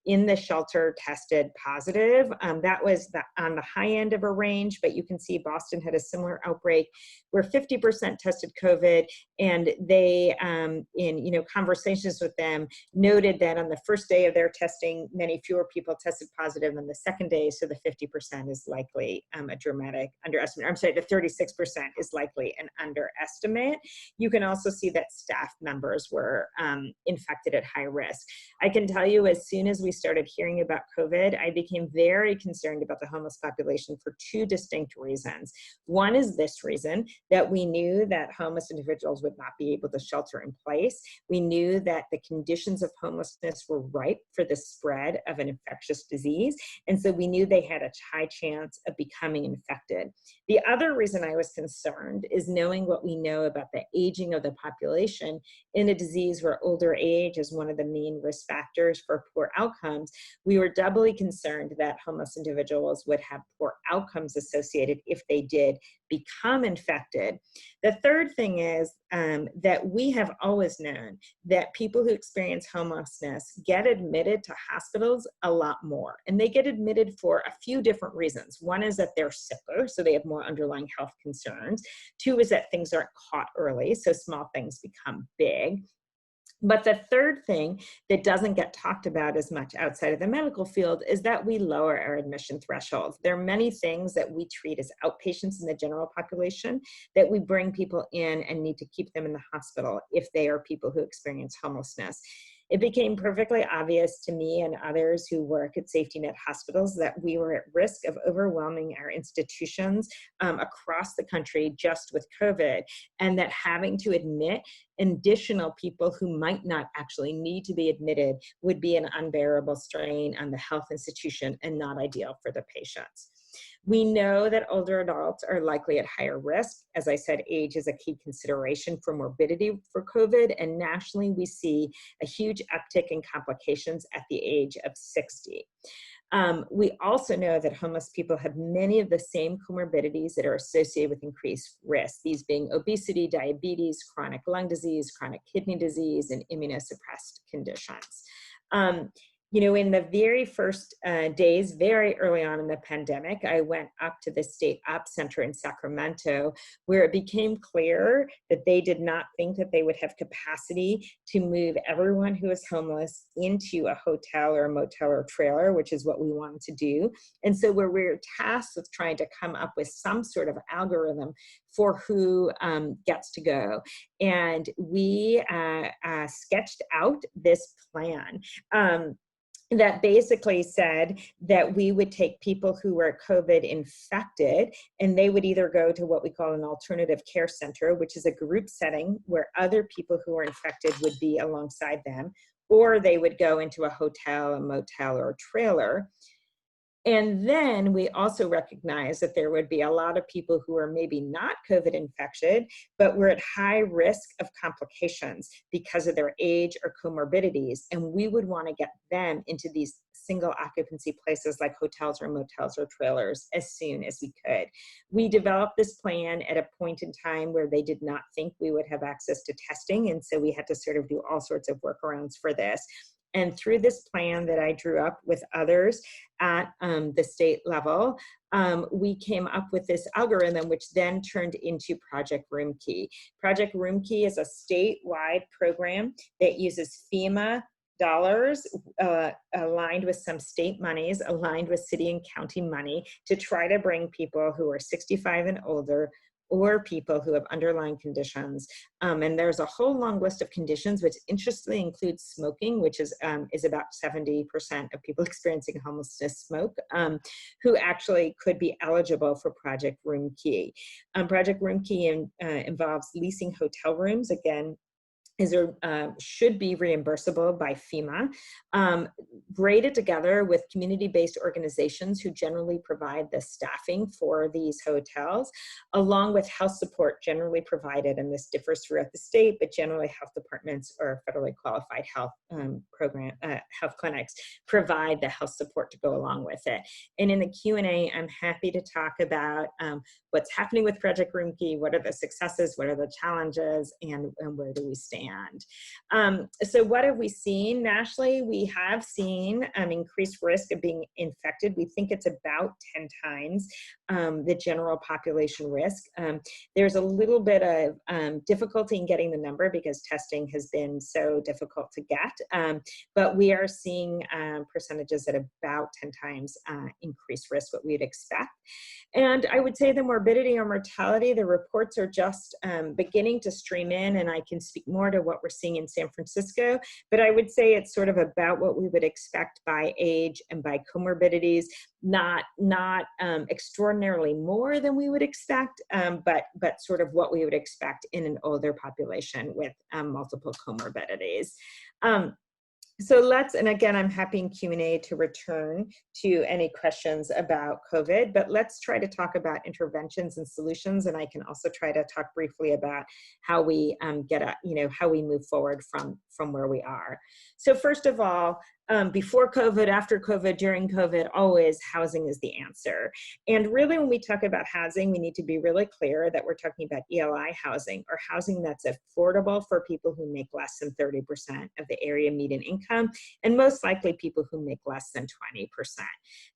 in the shelter tested positive. That was on the high end of a range, but you can see Boston had a similar outbreak where 50% tested COVID, and they, in conversations with them, noted that on the first day of their testing, many fewer people tested positive than the second day, so the 50% is likely a dramatic underestimate. I'm sorry, the 36% is likely an underestimate. You can also see that staff members were infected at high risk. I can tell you, as soon as we started hearing about COVID, I became very concerned about the homeless population for two distinct reasons. One is this reason, that we knew that homeless individuals would not be able to shelter in place. We knew that the conditions of homelessness were ripe for the spread of an infectious disease, and so we knew they had a high chance of becoming infected. The other reason I was concerned is knowing what we know about the aging of the population in a disease where older age is one of the main risk factors for poor outcomes. We were doubly concerned that homeless individuals would have poor outcomes associated if they did become infected. The third thing is that we have always known that people who experience homelessness get admitted to hospitals a lot more, and they get admitted for a few different reasons. One is that they're sicker, so they have more underlying health concerns. Two is that things aren't caught early, so small things become big. But the third thing that doesn't get talked about as much outside of the medical field is that we lower our admission thresholds. There are many things that we treat as outpatients in the general population that we bring people in and need to keep them in the hospital if they are people who experience homelessness. It became perfectly obvious to me and others who work at safety net hospitals that we were at risk of overwhelming our institutions across the country just with COVID, and that having to admit additional people who might not actually need to be admitted would be an unbearable strain on the health institution and not ideal for the patients. We know that older adults are likely at higher risk. As I said, age is a key consideration for morbidity for COVID, and nationally we see a huge uptick in complications at the age of 60. We also know that homeless people have many of the same comorbidities that are associated with increased risk, these being obesity, diabetes, chronic lung disease, chronic kidney disease, and immunosuppressed conditions. In the very first days, very early on in the pandemic, I went up to the State Op Center in Sacramento, where it became clear that they did not think that they would have capacity to move everyone who is homeless into a hotel or a motel or trailer, which is what we wanted to do. And so we were tasked with trying to come up with some sort of algorithm for who gets to go. And we sketched out this plan that basically said that we would take people who were COVID infected, and they would either go to what we call an alternative care center, which is a group setting where other people who are infected would be alongside them, or they would go into a hotel, a motel, or a trailer. And then we also recognize that there would be a lot of people who are maybe not COVID infected, but were at high risk of complications because of their age or comorbidities. And we would want to get them into these single occupancy places like hotels or motels or trailers as soon as we could. We developed this plan at a point in time where they did not think we would have access to testing. And so we had to sort of do all sorts of workarounds for this. And through this plan that I drew up with others at the state level, we came up with this algorithm, which then turned into Project Roomkey. Project Roomkey is a statewide program that uses FEMA dollars aligned with some state monies, aligned with city and county money, to try to bring people who are 65 and older, or people who have underlying conditions. And there's a whole long list of conditions, which interestingly includes smoking, which is about 70% of people experiencing homelessness smoke, who actually could be eligible for Project Roomkey. Project Roomkey involves leasing hotel rooms, again, should be reimbursable by FEMA, braided together with community-based organizations who generally provide the staffing for these hotels, along with health support generally provided, and this differs throughout the state, but generally health departments or federally qualified health health clinics provide the health support to go along with it. And in the Q&A, I'm happy to talk about what's happening with Project Roomkey, what are the successes, what are the challenges, and where do we stand. understand. So what have we seen nationally? We have seen increased risk of being infected. We think it's about 10 times the general population risk. There's a little bit of difficulty in getting the number because testing has been so difficult to get, but we are seeing percentages at about 10 times increased risk, what we'd expect. And I would say the morbidity or mortality, the reports are just beginning to stream in, and I can speak more to what we're seeing in San Francisco, but I would say it's sort of about what we would expect by age and by comorbidities, not extraordinarily more than we would expect, but sort of what we would expect in an older population with multiple comorbidities. So let's, and again, I'm happy in Q&A to return to any questions about COVID, but let's try to talk about interventions and solutions. And I can also try to talk briefly about how we how we move forward from where we are. So first of all, before COVID, after COVID, during COVID, always housing is the answer. And really when we talk about housing, we need to be really clear that we're talking about ELI housing, or housing that's affordable for people who make less than 30% of the area median income, and most likely people who make less than 20%.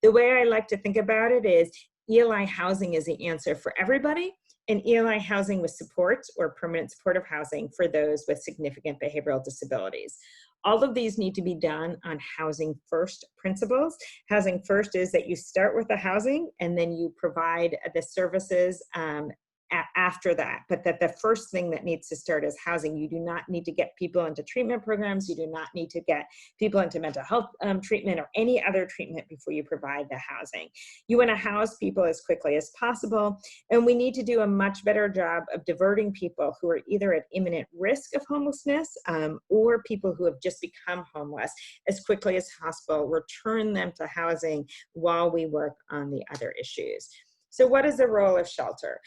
The way I like to think about it is ELI housing is the answer for everybody, and ELI housing with supports or permanent supportive housing for those with significant behavioral disabilities. All of these need to be done on housing first principles. Housing first is that you start with the housing and then you provide the services after that, but that the first thing that needs to start is housing. You do not need to get people into treatment programs. You do not need to get people into mental health treatment or any other treatment before you provide the housing. You want to house people as quickly as possible, and we need to do a much better job of diverting people who are either at imminent risk of homelessness or people who have just become homeless as quickly as possible, return them to housing while we work on the other issues. So what is the role of shelter?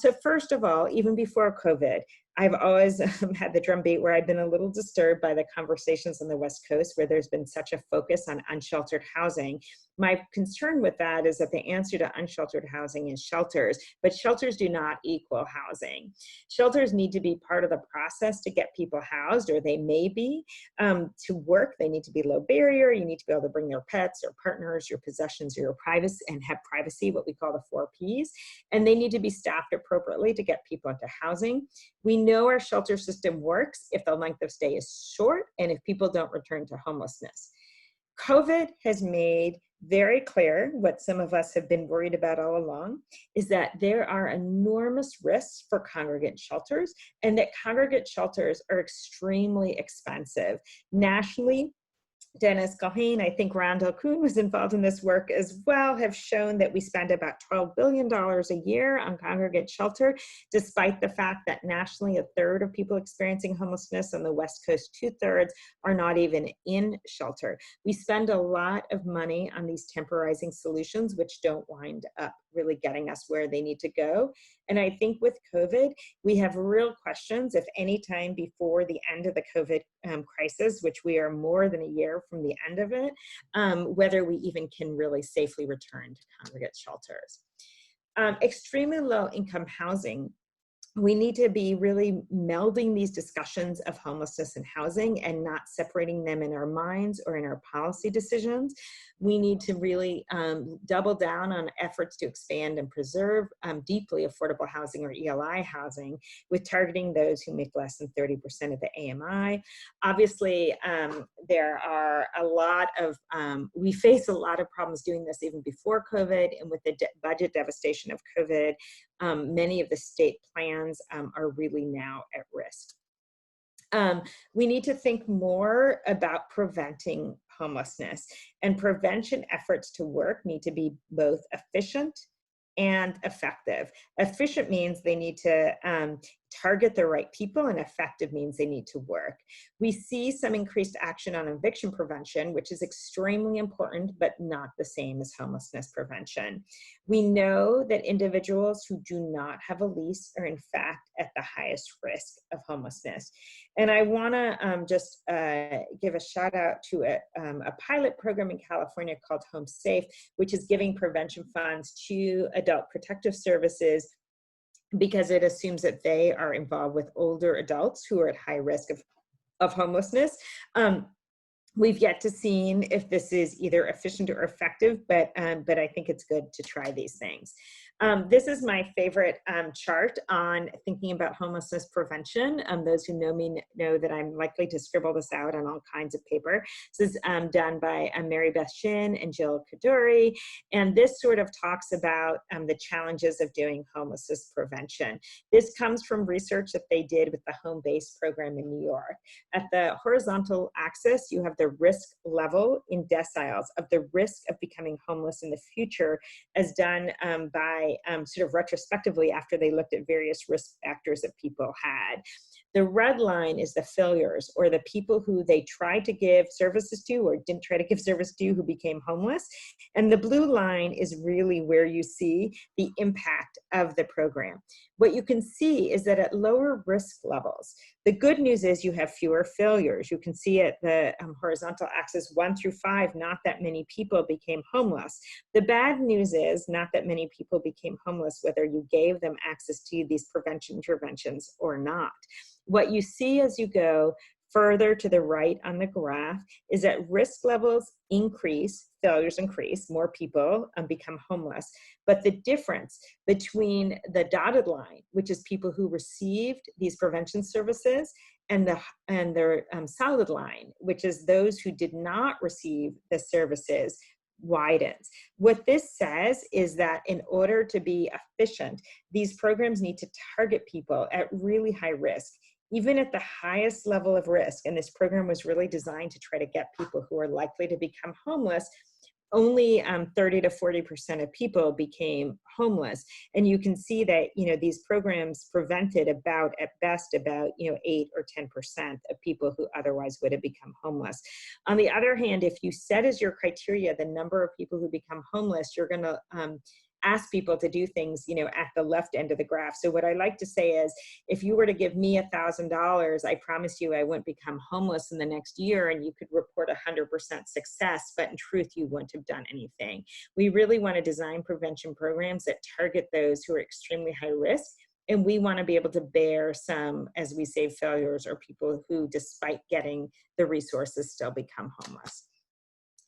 So first of all, even before COVID, I've always had the drumbeat where I've been a little disturbed by the conversations on the West Coast where there's been such a focus on unsheltered housing. My concern with that is that the answer to unsheltered housing is shelters, but shelters do not equal housing. Shelters need to be part of the process to get people housed, or they may be. To work, they need to be low barrier. You need to be able to bring your pets or partners, your possessions, or your privacy, and have privacy, what we call the 4 Ps. And they need to be staffed appropriately to get people into housing. We know our shelter system works if the length of stay is short and if people don't return to homelessness. COVID has made very clear what some of us have been worried about all along, is that there are enormous risks for congregate shelters, and that congregate shelters are extremely expensive. Nationally, Dennis Culhane, I think Randall Kuhn was involved in this work as well, have shown that we spend about $12 billion a year on congregate shelter, despite the fact that nationally 1/3 of people experiencing homelessness on the West Coast, 2/3 are not even in shelter. We spend a lot of money on these temporizing solutions, which don't wind up really getting us where they need to go. And I think with COVID, we have real questions if any time before the end of the COVID crisis, which we are more than a year from the end of it, whether we even can really safely return to congregate shelters. Extremely low income housing. We need to be really melding these discussions of homelessness and housing and not separating them in our minds or in our policy decisions. We need to really double down on efforts to expand and preserve deeply affordable housing, or ELI housing, with targeting those who make less than 30% of the AMI. Obviously, there are a lot of, we face a lot of problems doing this even before COVID, and with the budget devastation of COVID, many of the state plans are really now at risk. We need to think more about preventing homelessness, and prevention efforts to work need to be both efficient and effective. Efficient means they need to target the right people, and effective means they need to work. We see some increased action on eviction prevention, which is extremely important, but not the same as homelessness prevention. We know that individuals who do not have a lease are in fact at the highest risk of homelessness. And I wanna just give a shout out to a pilot program in California called Home Safe, which is giving prevention funds to adult protective services because it assumes that they are involved with older adults who are at high risk of homelessness. We've yet to see if this is either efficient or effective, but I think it's good to try these things. This is my favorite chart on thinking about homelessness prevention. Those who know me know that I'm likely to scribble this out on all kinds of paper. This is done by Mary Beth Shin and Jill Kaduri, and this sort of talks about the challenges of doing homelessness prevention. This comes from research that they did with the home-based program in New York. At the horizontal axis, you have the risk level in deciles of the risk of becoming homeless in the future, as done by sort of retrospectively after they looked at various risk factors that people had. The red line is the failures, or the people who they tried to give services to or didn't try to give service to who became homeless. And the blue line is really where you see the impact of the program. What you can see is that at lower risk levels, the good news is you have fewer failures. You can see at the horizontal axis 1 through 5, not that many people became homeless. The bad news is not that many people became homeless, whether you gave them access to these prevention interventions or not. What you see as you go further to the right on the graph is that risk levels increase, failures increase, more people become homeless. But the difference between the dotted line, which is people who received these prevention services, and the solid line, which is those who did not receive the services, widens. What this says is that in order to be efficient, these programs need to target people at really high risk, even at the highest level of risk. And this program was really designed to try to get people who are likely to become homeless. Only 30 to 40% of people became homeless. And you can see that, these programs prevented at best, 8 or 10% of people who otherwise would have become homeless. On the other hand, if you set as your criteria the number of people who become homeless, you're going to ask people to do things, at the left end of the graph. So what I like to say is, if you were to give me $1,000, I promise you I wouldn't become homeless in the next year, and you could report 100% success, but in truth, you wouldn't have done anything. We really want to design prevention programs that target those who are extremely high risk, and we want to be able to bear some, as we say, failures, or people who, despite getting the resources, still become homeless.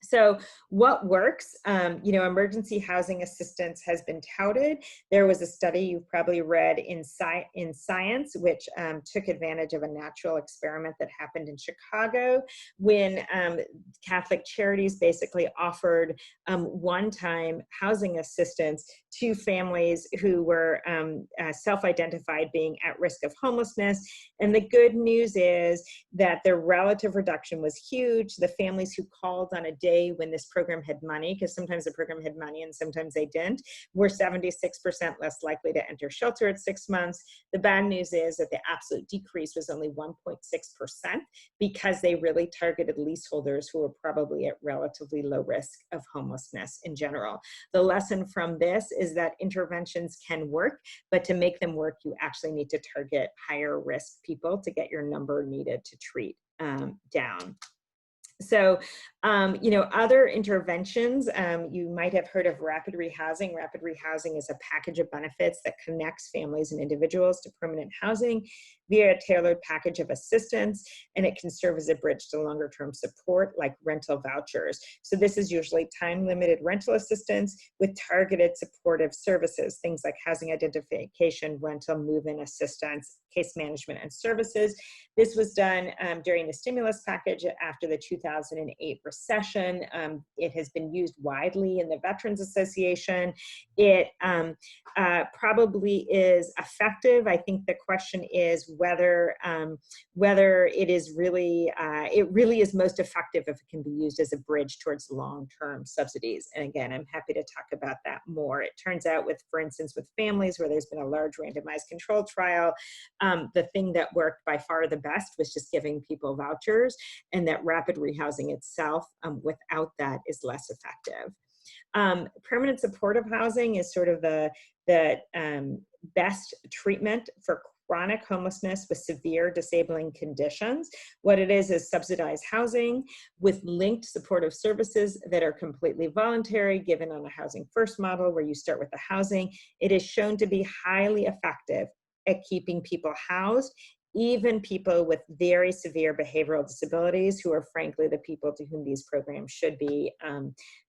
So what works? Emergency housing assistance has been touted. There was a study you've probably read in Science, which took advantage of a natural experiment that happened in Chicago, when Catholic Charities basically offered one-time housing assistance to families who were self-identified being at risk of homelessness. And the good news is that the relative reduction was huge. The families who called on a day when this program had money, because sometimes the program had money and sometimes they didn't, were 76% less likely to enter shelter at 6 months. The bad news is that the absolute decrease was only 1.6%, because they really targeted leaseholders who were probably at relatively low risk of homelessness in general. The lesson from this is that interventions can work, but to make them work, you actually need to target higher risk people to get your number needed to treat down. So, other interventions, you might have heard of rapid rehousing. Rapid rehousing is a package of benefits that connects families and individuals to permanent housing via a tailored package of assistance, and it can serve as a bridge to longer term support, like rental vouchers. So this is usually time-limited rental assistance with targeted supportive services, things like housing identification, rental, move-in assistance, case management, and services. This was done during the stimulus package after the 2008 recession. It has been used widely in the Veterans Association. It probably is effective. I think the question is whether it is really, it really is most effective if it can be used as a bridge towards long-term subsidies. And again, I'm happy to talk about that more. It turns out for instance, with families where there's been a large randomized control trial, the thing that worked by far the best was just giving people vouchers, and that rapid rehousing itself without that is less effective. Permanent supportive housing is sort of the best treatment for chronic homelessness with severe disabling conditions. What it is subsidized housing with linked supportive services that are completely voluntary, given on a housing first model where you start with the housing. It is shown to be highly effective at keeping people housed, even people with very severe behavioral disabilities, who are frankly the people to whom these programs should be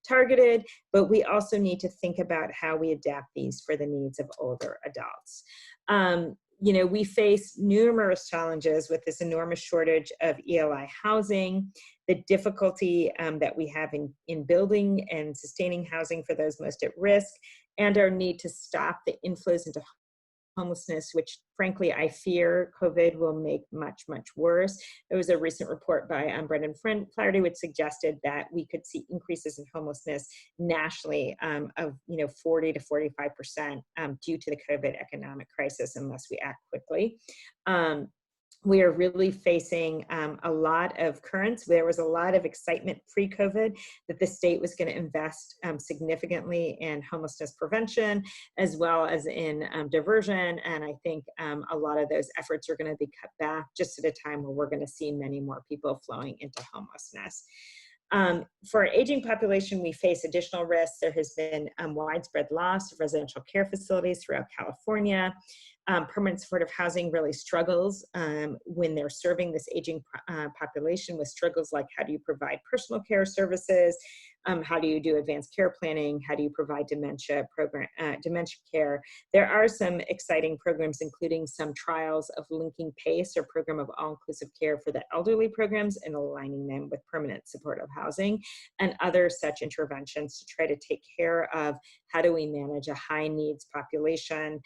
targeted. But we also need to think about how we adapt these for the needs of older adults. You know, we face numerous challenges with this enormous shortage of ELI housing, the difficulty that we have in building and sustaining housing for those most at risk, and our need to stop the inflows into homelessness, which frankly I fear COVID will make much, much worse. There was a recent report by Brendan Flaherty which suggested that we could see increases in homelessness nationally of 40 to 45% due to the COVID economic crisis unless we act quickly. We are really facing a lot of currents. There was a lot of excitement pre-COVID that the state was going to invest significantly in homelessness prevention as well as in diversion. And I think a lot of those efforts are going to be cut back just at a time where we're going to see many more people flowing into homelessness. For our aging population, we face additional risks. There has been widespread loss of residential care facilities throughout California. Permanent supportive housing really struggles when they're serving this aging population with struggles like how do you provide personal care services, how do you do advanced care planning, how do you provide dementia care. There are some exciting programs, including some trials of linking PACE, or Program of All-Inclusive Care for the Elderly programs, and aligning them with permanent supportive housing and other such interventions to try to take care of how do we manage a high needs population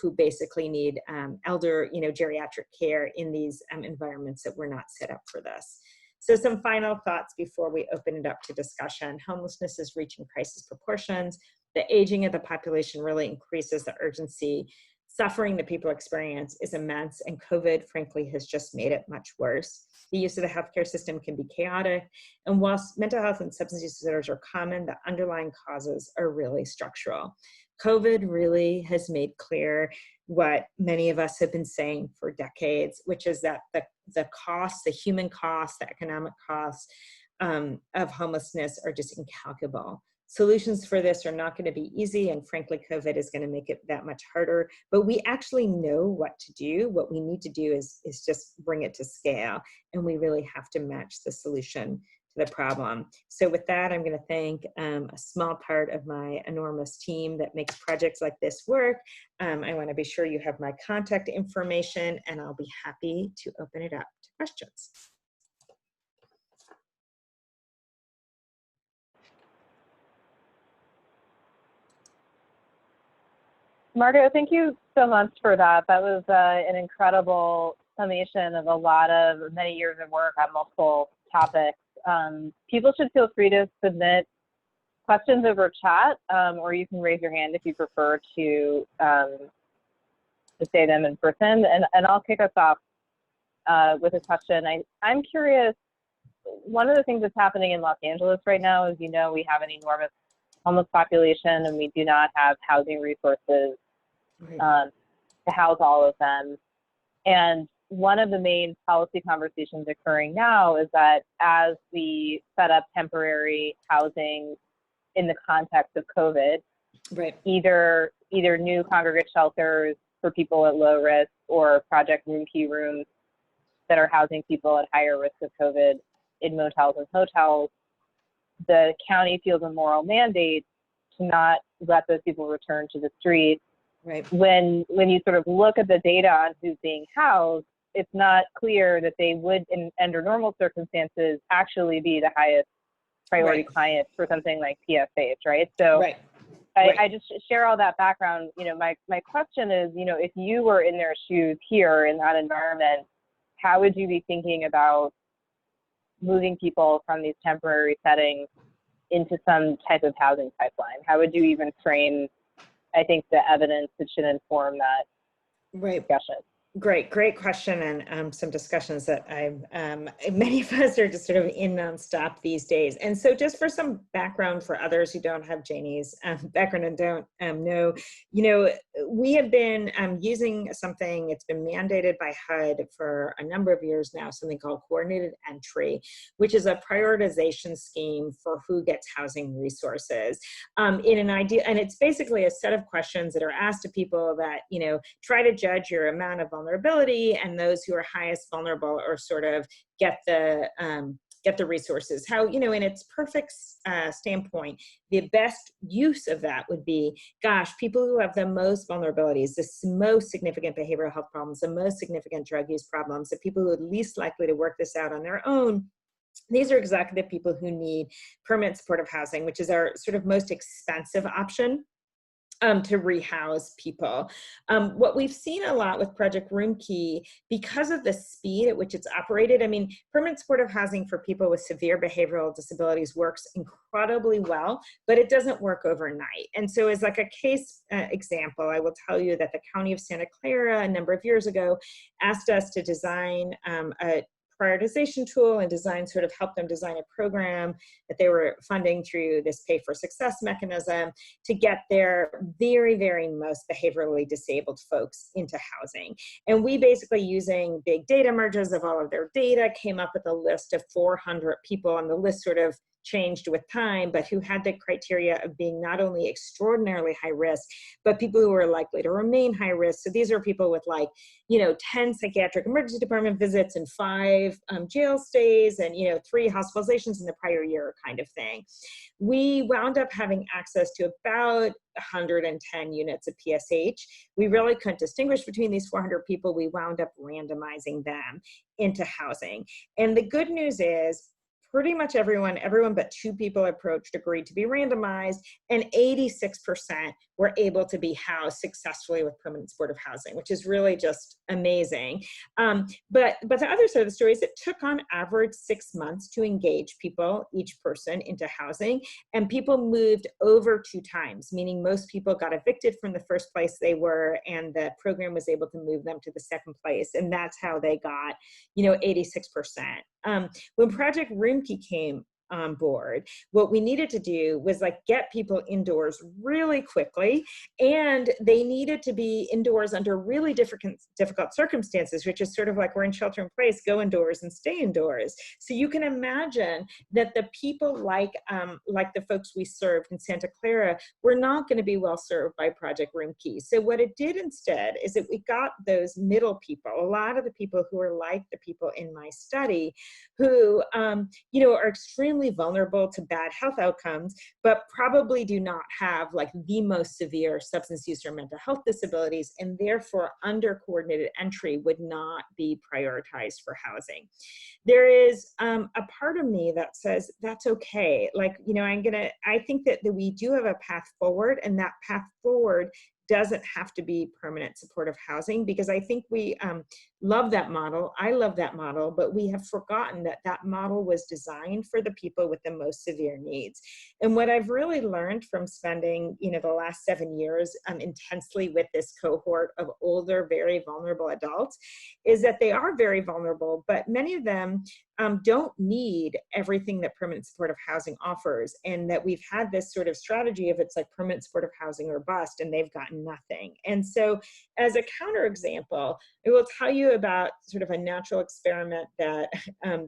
who basically need geriatric care in these environments that were not set up for this. So some final thoughts before we open it up to discussion. Homelessness is reaching crisis proportions. The aging of the population really increases the urgency. Suffering that people experience is immense, and COVID, frankly, has just made it much worse. The use of the healthcare system can be chaotic, and whilst mental health and substance use disorders are common, the underlying causes are really structural. COVID really has made clear what many of us have been saying for decades, which is that the costs, the human costs, the economic costs of homelessness are just incalculable. Solutions for this are not going to be easy, and frankly, COVID is going to make it that much harder, but we actually know what to do. What we need to do is just bring it to scale, and we really have to match the solution to the problem. So with that, I'm going to thank a small part of my enormous team that makes projects like this work. I want to be sure you have my contact information, and I'll be happy to open it up to questions. Margot, thank you so much for that. That was an incredible summation of many years of work on multiple topics. People should feel free to submit questions over chat, or you can raise your hand if you prefer to say them in person. And I'll kick us off with a question. I'm curious, one of the things that's happening in Los Angeles right now is, we have an enormous homeless population, and we do not have housing resources to house all of them. And one of the main policy conversations occurring now is that as we set up temporary housing in the context of COVID, either new congregate shelters for people at low risk or Project Roomkey rooms that are housing people at higher risk of COVID in motels and hotels, the county feels a moral mandate to not let those people return to the street. When you sort of look at the data on who's being housed, it's not clear that they would, under normal circumstances, actually be the highest priority client for something like PSH, right? So I just share all that background. My question is, if you were in their shoes here in that environment, how would you be thinking about moving people from these temporary settings into some type of housing pipeline? How would you even frame, I think, the evidence that should inform that discussion? Great question, and some discussions that many of us are just sort of in nonstop these days. And so just for some background for others who don't have Janie's background and don't know, we have been using something, it's been mandated by HUD for a number of years now, something called coordinated entry, which is a prioritization scheme for who gets housing resources. In an idea, and it's basically a set of questions that are asked to people that, you know, try to judge your amount of vulnerability, and those who are highest vulnerable or sort of get the resources. How, you know, in its perfect standpoint, the best use of that would be, gosh, people who have the most vulnerabilities, the most significant behavioral health problems, the most significant drug use problems, the people who are least likely to work this out on their own, these are exactly the people who need permanent supportive housing, which is our sort of most expensive option to rehouse people. What we've seen a lot with Project Roomkey, because of the speed at which it's operated, I mean, permanent supportive housing for people with severe behavioral disabilities works incredibly well, but it doesn't work overnight. And so as like a case example, I will tell you that the County of Santa Clara a number of years ago asked us to design a prioritization tool and help them design a program that they were funding through this pay for success mechanism to get their very, very most behaviorally disabled folks into housing. And we basically, using big data merges of all of their data, came up with a list of 400 people, and the list sort of changed with time, but who had the criteria of being not only extraordinarily high risk, but people who were likely to remain high risk. So these are people with, like, you know, 10 psychiatric emergency department visits and 5 jail stays and, you know, 3 hospitalizations in the prior year kind of thing. We wound up having access to about 110 units of PSH. We really couldn't distinguish between these 400 people. We wound up randomizing them into housing. And the good news is, pretty much everyone but 2 people approached agreed to be randomized, and 86% were able to be housed successfully with permanent supportive housing, which is really just amazing. But the other side of the story is it took on average 6 months to engage people, each person, into housing, and people moved over 2 times, meaning most people got evicted from the first place they were, and the program was able to move them to the second place, and that's how they got, you know, 86%. When Project Roomkey came on board, what we needed to do was like get people indoors really quickly, and they needed to be indoors under really difficult circumstances, which is sort of like, we're in shelter in place, go indoors and stay indoors. So you can imagine that the people like the folks we served in Santa Clara were not going to be well served by Project Roomkey. So what it did instead is that we got those middle people, a lot of the people who are like the people in my study, who you know, are extremely vulnerable to bad health outcomes, but probably do not have like the most severe substance use or mental health disabilities, and therefore under coordinated entry would not be prioritized for housing. There is a part of me that says that's okay. Like, you know, I think that we do have a path forward, and that path forward doesn't have to be permanent supportive housing, because I think we love that model. I love that model, but we have forgotten that that model was designed for the people with the most severe needs. And what I've really learned from spending, you know, the last 7 years intensely with this cohort of older, very vulnerable adults is that they are very vulnerable, but many of them don't need everything that permanent supportive housing offers, and that we've had this sort of strategy of it's like permanent supportive housing or bust, and they've gotten nothing. And so as a counterexample, I will tell you about sort of a natural experiment that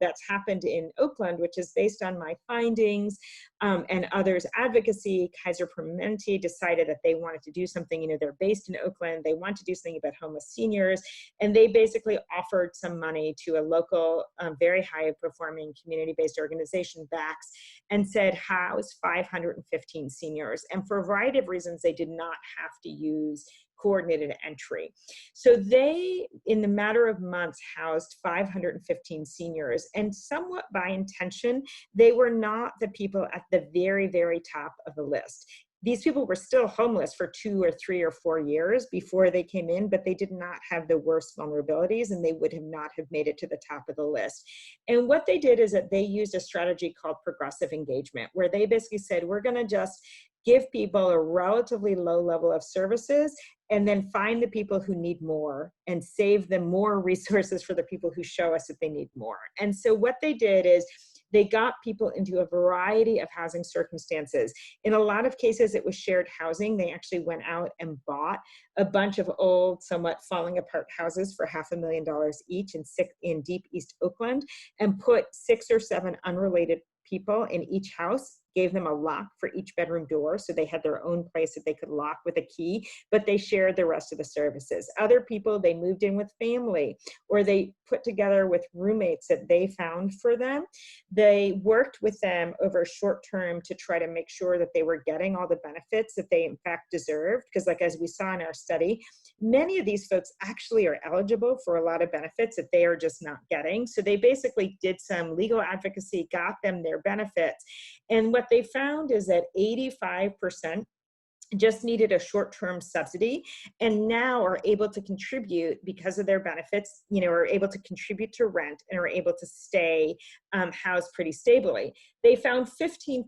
that's happened in Oakland, which is based on my findings and others' advocacy. Kaiser Permanente decided that they wanted to do something. You know, they're based in Oakland. They want to do something about homeless seniors, and they basically offered some money to a local, very high-performing community-based organization, BACS, and said house 515 seniors. And for a variety of reasons, they did not have to use coordinated entry. So they, in the matter of months, housed 515 seniors, and somewhat by intention, they were not the people at the very, very top of the list. These people were still homeless for 2 or 3 or 4 years before they came in, but they did not have the worst vulnerabilities, and they would have not have made it to the top of the list. And what they did is that they used a strategy called progressive engagement, where they basically said, we're going to just give people a relatively low level of services, and then find the people who need more and save them more resources for the people who show us that they need more. And so what they did is they got people into a variety of housing circumstances. In a lot of cases, it was shared housing. They actually went out and bought a bunch of old, somewhat falling apart houses for $500,000 each in deep East Oakland, and put 6 or 7 unrelated people in each house, gave them a lock for each bedroom door, so they had their own place that they could lock with a key, but they shared the rest of the services. Other people, they moved in with family, or they put together with roommates that they found for them. They worked with them over short term to try to make sure that they were getting all the benefits that they in fact deserved, because like as we saw in our study, many of these folks actually are eligible for a lot of benefits that they are just not getting. So they basically did some legal advocacy, got them their benefits. And what they found is that 85% just needed a short-term subsidy, and now are able to contribute because of their benefits, are able to contribute to rent and are able to stay housed pretty stably. They found 15%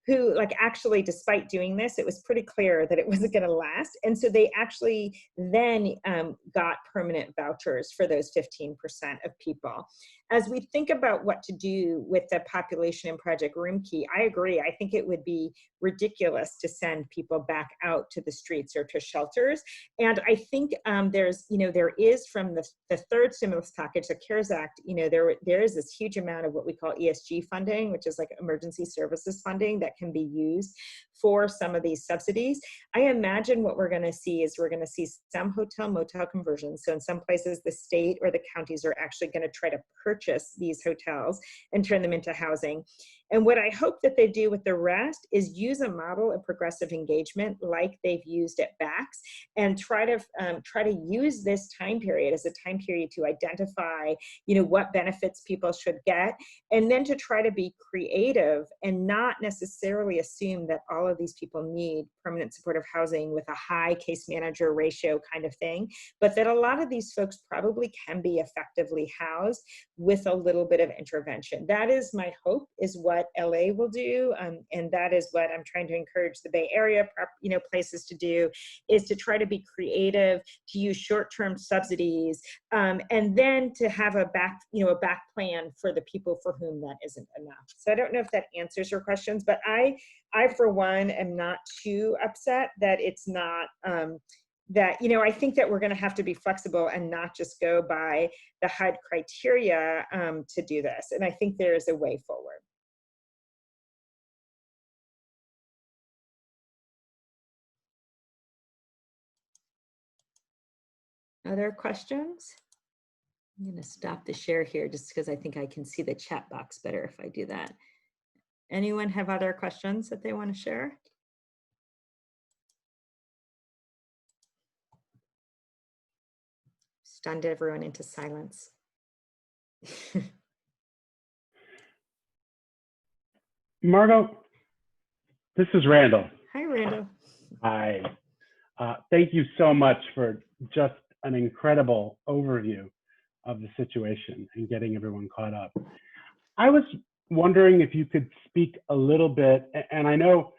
who, actually, despite doing this, it was pretty clear that it wasn't going to last. And so they actually then got permanent vouchers for those 15% of people. As we think about what to do with the population in Project Roomkey, I agree. I think it would be ridiculous to send people back out to the streets or to shelters. And I think there is from the third stimulus package, the CARES Act, there is this huge amount of what we call ESG funding, which is like emergency services funding that can be used for some of these subsidies. I imagine what we're going to see is we're going to see some hotel motel conversions. So in some places, the state or the counties are actually going to try to purchase these hotels and turn them into housing. And what I hope that they do with the rest is use a model of progressive engagement like they've used at BACS, and try to use this time period as a time period to identify, what benefits people should get, and then to try to be creative and not necessarily assume that all of these people need permanent supportive housing with a high case manager ratio kind of thing, but that a lot of these folks probably can be effectively housed with a little bit of intervention. That is my hope, is what LA will do, and that is what I'm trying to encourage the Bay Area, places to do, is to try to be creative, to use short-term subsidies, and then to have a back plan for the people for whom that isn't enough. So I don't know if that answers your questions, but I for one am not too upset that it's not. I think that we're going to have to be flexible and not just go by the HUD criteria to do this. And I think there is a way forward. Other questions? I'm going to stop the share here just because I think I can see the chat box better if I do that. Anyone have other questions that they want to share? Stunned everyone into silence. Margot, this is Randall. Hi, Randall. Hi. Thank you so much for just an incredible overview of the situation and getting everyone caught up. I was wondering if you could speak a little bit, and I know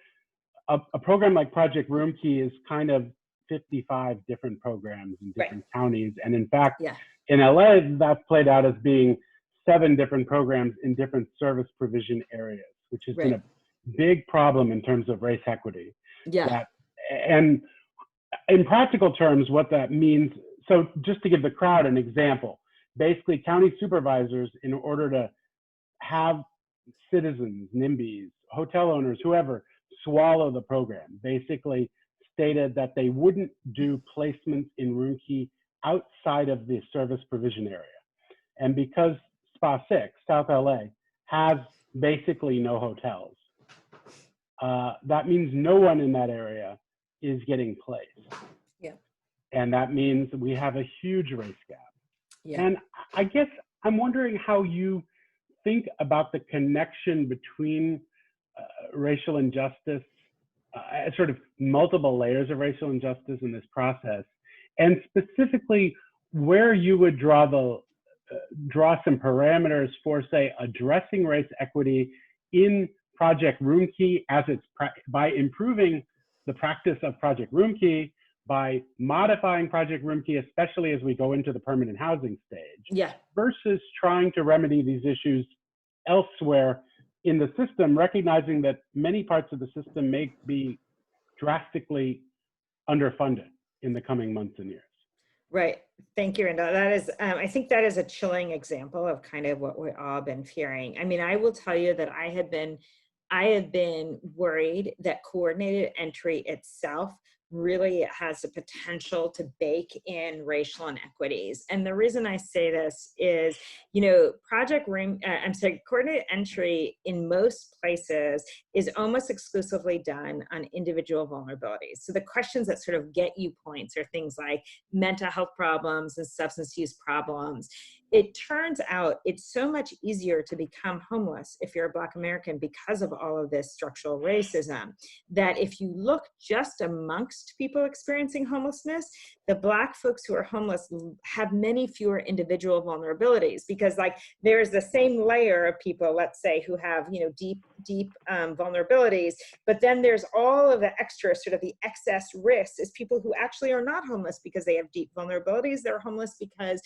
a program like Project Roomkey is kind of 55 different programs in different counties. And in fact, in LA, that's played out as being 7 different programs in different service provision areas, which has been a big problem in terms of race equity. And in practical terms, what that means, so just to give the crowd an example, basically county supervisors, in order to have citizens, NIMBYs, hotel owners, whoever, swallow the program, basically stated that they wouldn't do placements in Roomkey outside of the service provision area. And because SPA 6, South LA, has basically no hotels, that means no one in that area is getting placed. And that means we have a huge race gap. And I guess I'm wondering how you think about the connection between racial injustice, sort of multiple layers of racial injustice in this process, and specifically where you would draw some parameters for, say, addressing race equity in Project Roomkey by improving the practice of Project Roomkey, by modifying Project Roomkey, especially as we go into the permanent housing stage, versus trying to remedy these issues elsewhere in the system, recognizing that many parts of the system may be drastically underfunded in the coming months and years. Right. Thank you, Randall. That is, I think that is a chilling example of kind of what we've all been fearing. I mean, I will tell you that I have been worried that coordinated entry itself really has the potential to bake in racial inequities. And the reason I say this is, you know, coordinated entry in most places is almost exclusively done on individual vulnerabilities. So the questions that sort of get you points are things like mental health problems and substance use problems. It turns out it's so much easier to become homeless if you're a Black American because of all of this structural racism, that if you look just amongst people experiencing homelessness, the Black folks who are homeless have many fewer individual vulnerabilities, because like there's the same layer of people, let's say, who have, you know, deep vulnerabilities, but then there's all of the extra sort of the excess risks is people who actually are not homeless because they have deep vulnerabilities. They're homeless because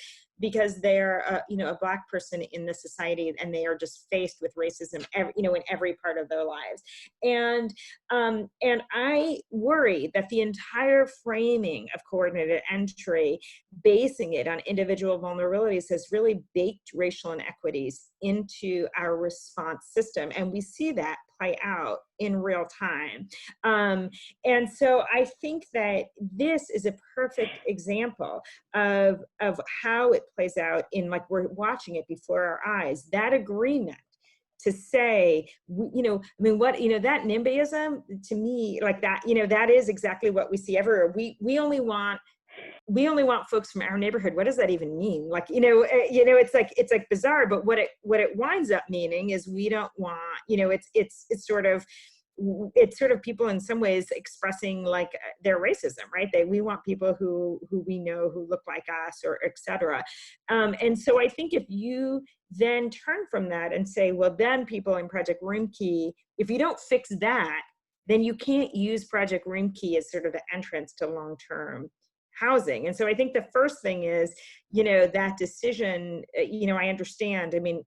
they're you know, a Black person in the society, and they are just faced with racism you know, in every part of their lives. And I worry that the entire framing of coordinated entry, basing it on individual vulnerabilities, has really baked racial inequities into our response system. And we see that play out in real time. And so I think that this is a perfect example of how it plays out in, like, we're watching it before our eyes, that agreement to say, you know, I mean, what, you know, that NIMBYism, to me, like that, you know, that is exactly what we see everywhere. We only want folks from our neighborhood. What does that even mean? Like, you know, it's like bizarre, but what it winds up meaning is we don't want, you know, it's sort of people in some ways expressing like their racism, right? We want people who we know who look like us, or et cetera. And so I think if you then turn from that and say, well, then people in Project Roomkey, if you don't fix that, then you can't use Project Roomkey as sort of the entrance to long-term housing. And so I think the first thing is, you know, that decision, you know, I understand, I mean,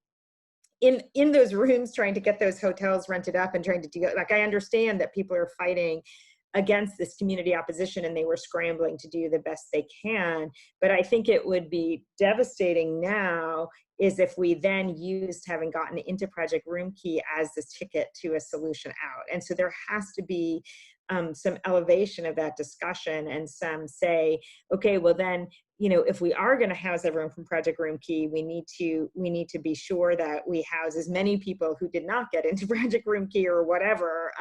in those rooms, trying to get those hotels rented up and trying to do, like, I understand that people are fighting against this community opposition and they were scrambling to do the best they can. But I think it would be devastating now is if we then used having gotten into Project Roomkey as this ticket to a solution out. And so there has to be some elevation of that discussion, and some say, okay, well then, you know, if we are going to house everyone from Project Roomkey, we need to be sure that we house as many people who did not get into Project Roomkey or whatever.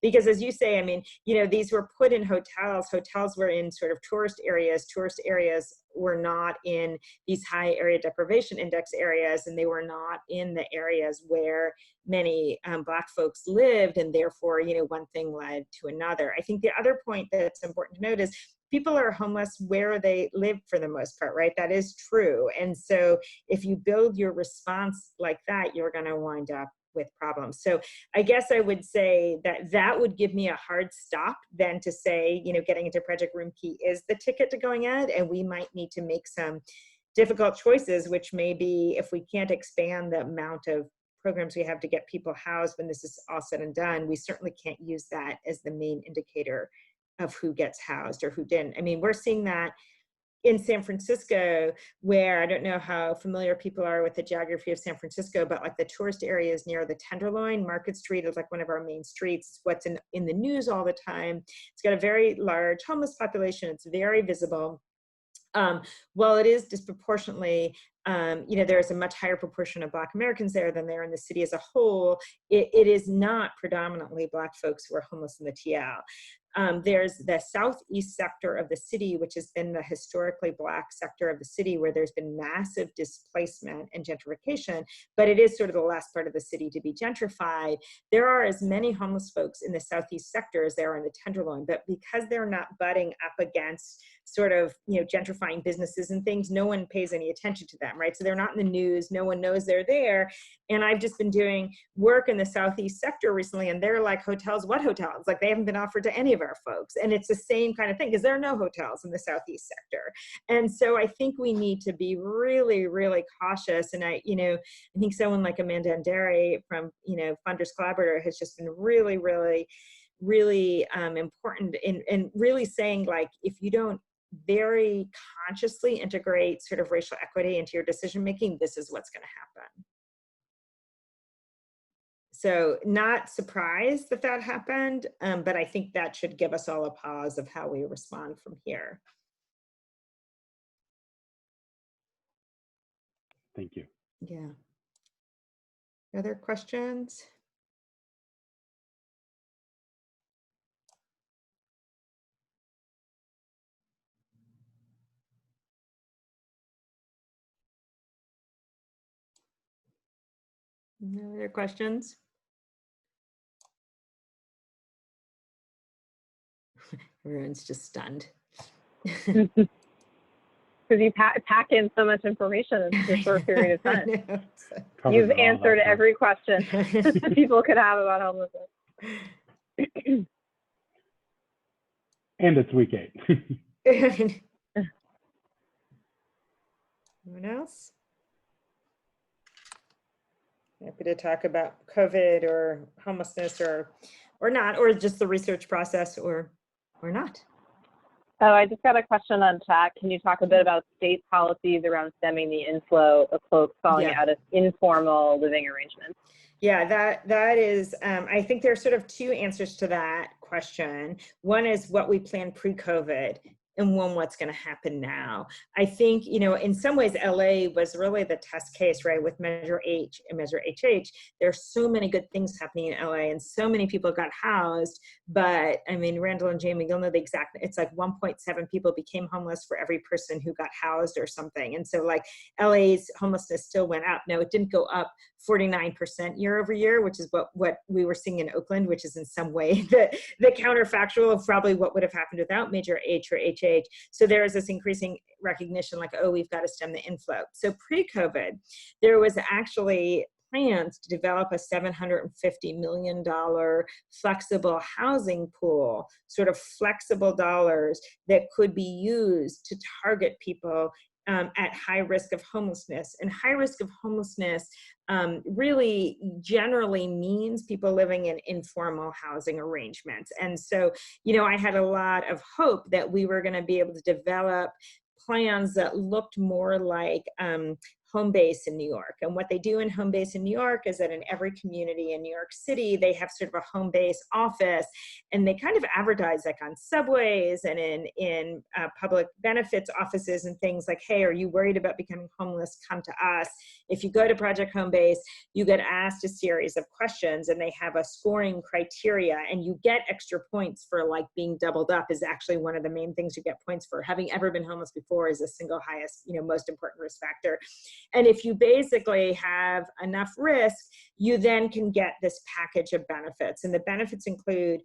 Because as you say, I mean, you know, these were put in hotels. Hotels were in sort of tourist areas. Tourist areas were not in these high area deprivation index areas, and they were not in the areas where many Black folks lived, and therefore, you know, one thing led to another. I think the other point that's important to note is people are homeless where they live for the most part, right? That is true. And so if you build your response like that, you're going to wind up with problems. So I guess I would say that would give me a hard stop then to say, you know, getting into Project Roomkey is the ticket to going out, and we might need to make some difficult choices, which may be, if we can't expand the amount of programs we have to get people housed when this is all said and done, we certainly can't use that as the main indicator of who gets housed or who didn't. I mean, we're seeing that in San Francisco, where I don't know how familiar people are with the geography of San Francisco, but like the tourist areas near the Tenderloin, Market Street is like one of our main streets. It's what's in the news all the time. It's got a very large homeless population. It's very visible. While it is disproportionately, you know, there's a much higher proportion of Black Americans there than there in the city as a whole, it is not predominantly Black folks who are homeless in the TL. There's the southeast sector of the city, which has been the historically Black sector of the city, where there's been massive displacement and gentrification, but it is sort of the last part of the city to be gentrified. There are as many homeless folks in the southeast sector as there are in the Tenderloin, but because they're not butting up against sort of, you know, gentrifying businesses and things, no one pays any attention to them, right? So they're not in the news, no one knows they're there. And I've just been doing work in the Southeast sector recently, and they're like, hotels, what hotels? Like, they haven't been offered to any of our folks. And it's the same kind of thing, because there are no hotels in the Southeast sector. And so I think we need to be really, really cautious. And I think someone like Amanda Andere from, Funders Collaborator has just been really, really, really important in really saying, like, if you don't very consciously integrate sort of racial equity into your decision making, this is what's going to happen. So not surprised that that happened, but I think that should give us all a pause of how we respond from here. Thank you. Yeah. Other questions? No other questions? Everyone's just stunned. Because you pack in so much information in a short period of time. You've answered every question people could have about homelessness. And it's week 8. Anyone else? Happy to talk about COVID or homelessness or not, or just the research process or not. Oh, I just got a question on chat. Can you talk a bit about state policies around stemming the inflow of folks falling out of informal living arrangements? Yeah, that is, I think there are sort of two answers to that question. One is what we planned pre-COVID, and one, what's going to happen now. I think, in some ways, LA was really the test case, right? With Measure H and Measure HH, there's so many good things happening in LA, and so many people got housed. But I mean, Randall and Jamie, you'll know the exact, it's like 1.7 people became homeless for every person who got housed or something. And so like LA's homelessness still went up. Now, it didn't go up 49% year over year, which is what we were seeing in Oakland, which is in some way the counterfactual of probably what would have happened without Measure H or HH. So there is this increasing recognition, like, oh, we've got to stem the inflow. So pre-COVID, there was actually plans to develop a $750 million flexible housing pool, sort of flexible dollars that could be used to target people at high risk of homelessness. And high risk of homelessness really generally means people living in informal housing arrangements. And so, I had a lot of hope that we were going to be able to develop plans that looked more like Home Base in New York. And what they do in Home Base in New York is that in every community in New York City, they have sort of a Home Base office, and they kind of advertise like on subways and in public benefits offices and things like, hey, are you worried about becoming homeless? Come to us. If you go to Project Home Base, you get asked a series of questions, and they have a scoring criteria, and you get extra points for like being doubled up is actually one of the main things you get points for. Having ever been homeless before is the single highest, most important risk factor. And if you basically have enough risk, you then can get this package of benefits. And the benefits include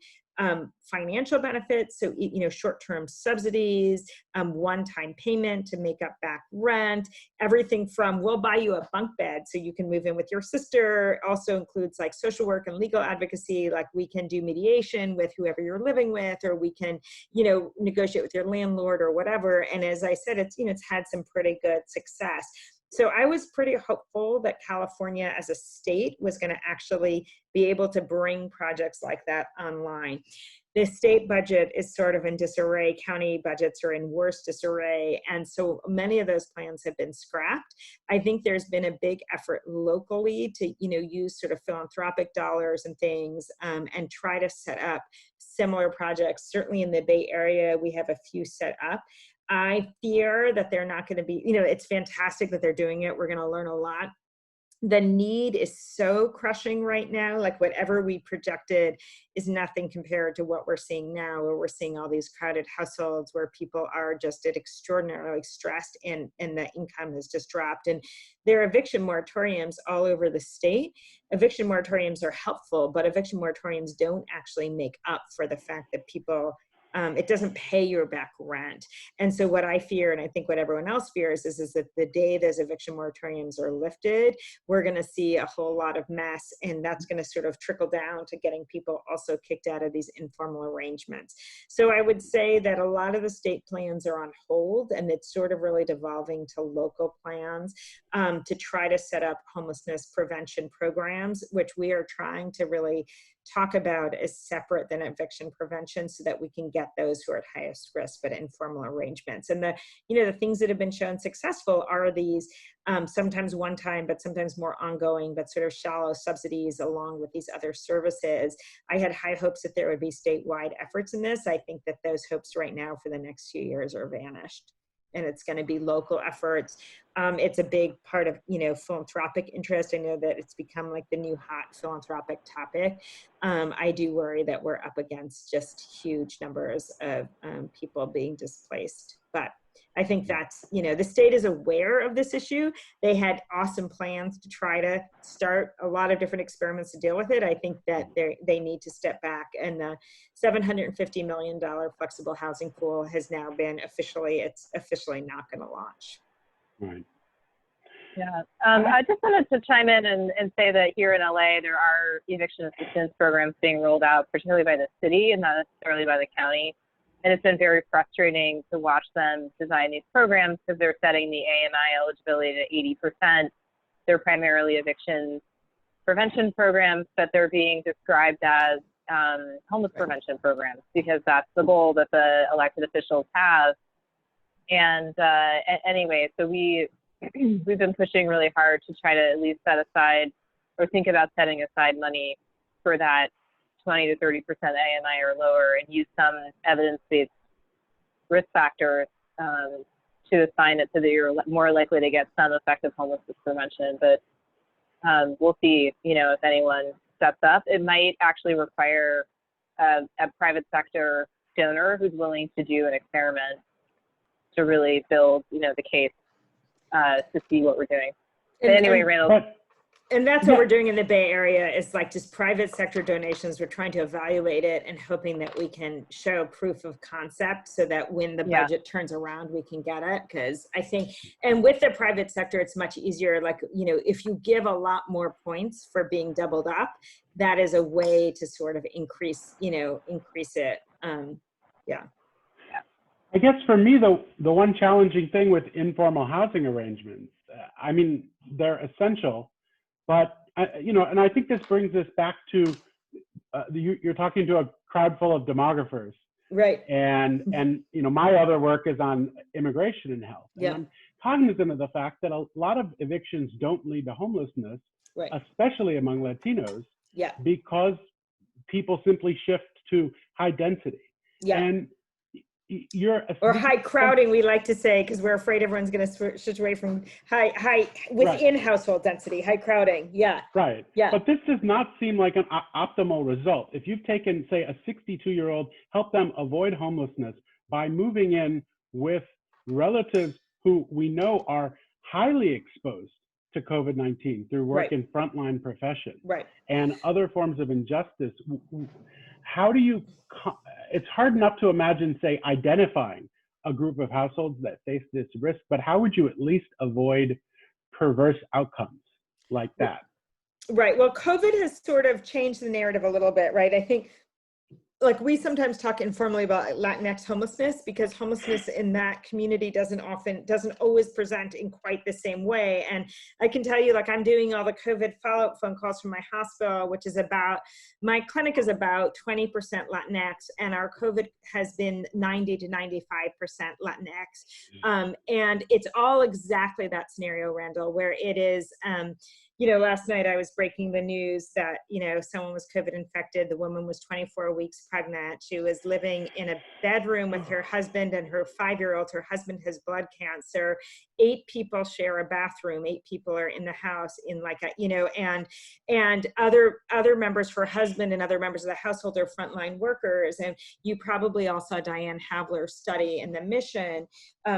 financial benefits, so short-term subsidies, one-time payment to make up back rent, everything from we'll buy you a bunk bed so you can move in with your sister. Also includes like social work and legal advocacy, like we can do mediation with whoever you're living with, or we can negotiate with your landlord or whatever. And as I said, it's had some pretty good success. So I was pretty hopeful that California as a state was going to actually be able to bring projects like that online. The state budget is sort of in disarray. County budgets are in worse disarray. And so many of those plans have been scrapped. I think there's been a big effort locally to, use sort of philanthropic dollars and things and try to set up similar projects. Certainly in the Bay Area, we have a few set up. I fear that they're not going to be, it's fantastic that they're doing it. We're going to learn a lot. The need is so crushing right now. Like whatever we projected is nothing compared to what we're seeing now, where we're seeing all these crowded households where people are just extraordinarily stressed and the income has just dropped. And there are eviction moratoriums all over the state. Eviction moratoriums are helpful, but eviction moratoriums don't actually make up for the fact that people it doesn't pay your back rent. And so what I fear, and I think what everyone else fears, is that the day those eviction moratoriums are lifted, we're going to see a whole lot of mess, and that's going to sort of trickle down to getting people also kicked out of these informal arrangements. So I would say that a lot of the state plans are on hold, and it's sort of really devolving to local plans to try to set up homelessness prevention programs, which we are trying to really talk about as separate than eviction prevention, so that we can get those who are at highest risk but informal arrangements. And the things that have been shown successful are these sometimes one time but sometimes more ongoing but sort of shallow subsidies along with these other services. I had high hopes that there would be statewide efforts in this. I think that those hopes right now for the next few years are vanished, and it's going to be local efforts. It's a big part of, philanthropic interest. I know that it's become like the new hot philanthropic topic. I do worry that we're up against just huge numbers of people being displaced. But I think that's, the state is aware of this issue. They had awesome plans to try to start a lot of different experiments to deal with it. I think that they need to step back, and the $750 million flexible housing pool has now been it's officially not going to launch. Right. Yeah, I just wanted to chime in and say that here in LA, there are eviction assistance programs being rolled out, particularly by the city and not necessarily by the county. And it's been very frustrating to watch them design these programs because they're setting the AMI eligibility to 80%. They're primarily eviction prevention programs, but they're being described as homeless prevention programs because that's the goal that the elected officials have. And anyway, so we've been pushing really hard to try to at least set aside or think about setting aside money for that 20 to 30% AMI or lower, and use some evidence-based risk factors to assign it so that you're more likely to get some effective homelessness prevention. But we'll see, if anyone steps up. It might actually require a private sector donor who's willing to do an experiment to really build, the case to see what we're doing. But anyway, Randall. And that's what we're doing in the Bay Area, is like just private sector donations. We're trying to evaluate it and hoping that we can show proof of concept so that when the budget turns around, we can get it. Because I think, and with the private sector, it's much easier. Like, if you give a lot more points for being doubled up, that is a way to sort of increase it. I guess for me, the one challenging thing with informal housing arrangements, they're essential. But, and I think this brings us back to, you're talking to a crowd full of demographers. Right. And my other work is on immigration and health. And yeah. I'm cognizant of the fact that a lot of evictions don't lead to homelessness, right. especially among Latinos, yeah. because people simply shift to high density. Yeah. And or high crowding, we like to say, because we're afraid everyone's going to switch away from high within household density, high crowding. Yeah. Right. Yeah. But this does not seem like an optimal result. If you've taken, say, a 62-year-old, help them avoid homelessness by moving in with relatives who we know are highly exposed to COVID-19 through work in frontline professions and other forms of injustice, how do you, it's hard enough to imagine, say, identifying a group of households that face this risk, but how would you at least avoid perverse outcomes like that? Right. Well, COVID has sort of changed the narrative a little bit, right? I think, like, we sometimes talk informally about Latinx homelessness because homelessness in that community doesn't always present in quite the same way. And I can tell you, like, I'm doing all the COVID follow-up phone calls from my hospital, which is my clinic is about 20% Latinx, and our COVID has been 90 to 95% Latinx. And it's all exactly that scenario, Randall, where it is, last night I was breaking the news that, someone was COVID infected. The woman was 24 weeks pregnant. She was living in a bedroom with her husband and her 5-year-old. Her husband has blood cancer. 8 people share a bathroom. 8 people are in the house in and other members, her husband and other members of the household are frontline workers. And you probably all saw Diane Havler's study in the Mission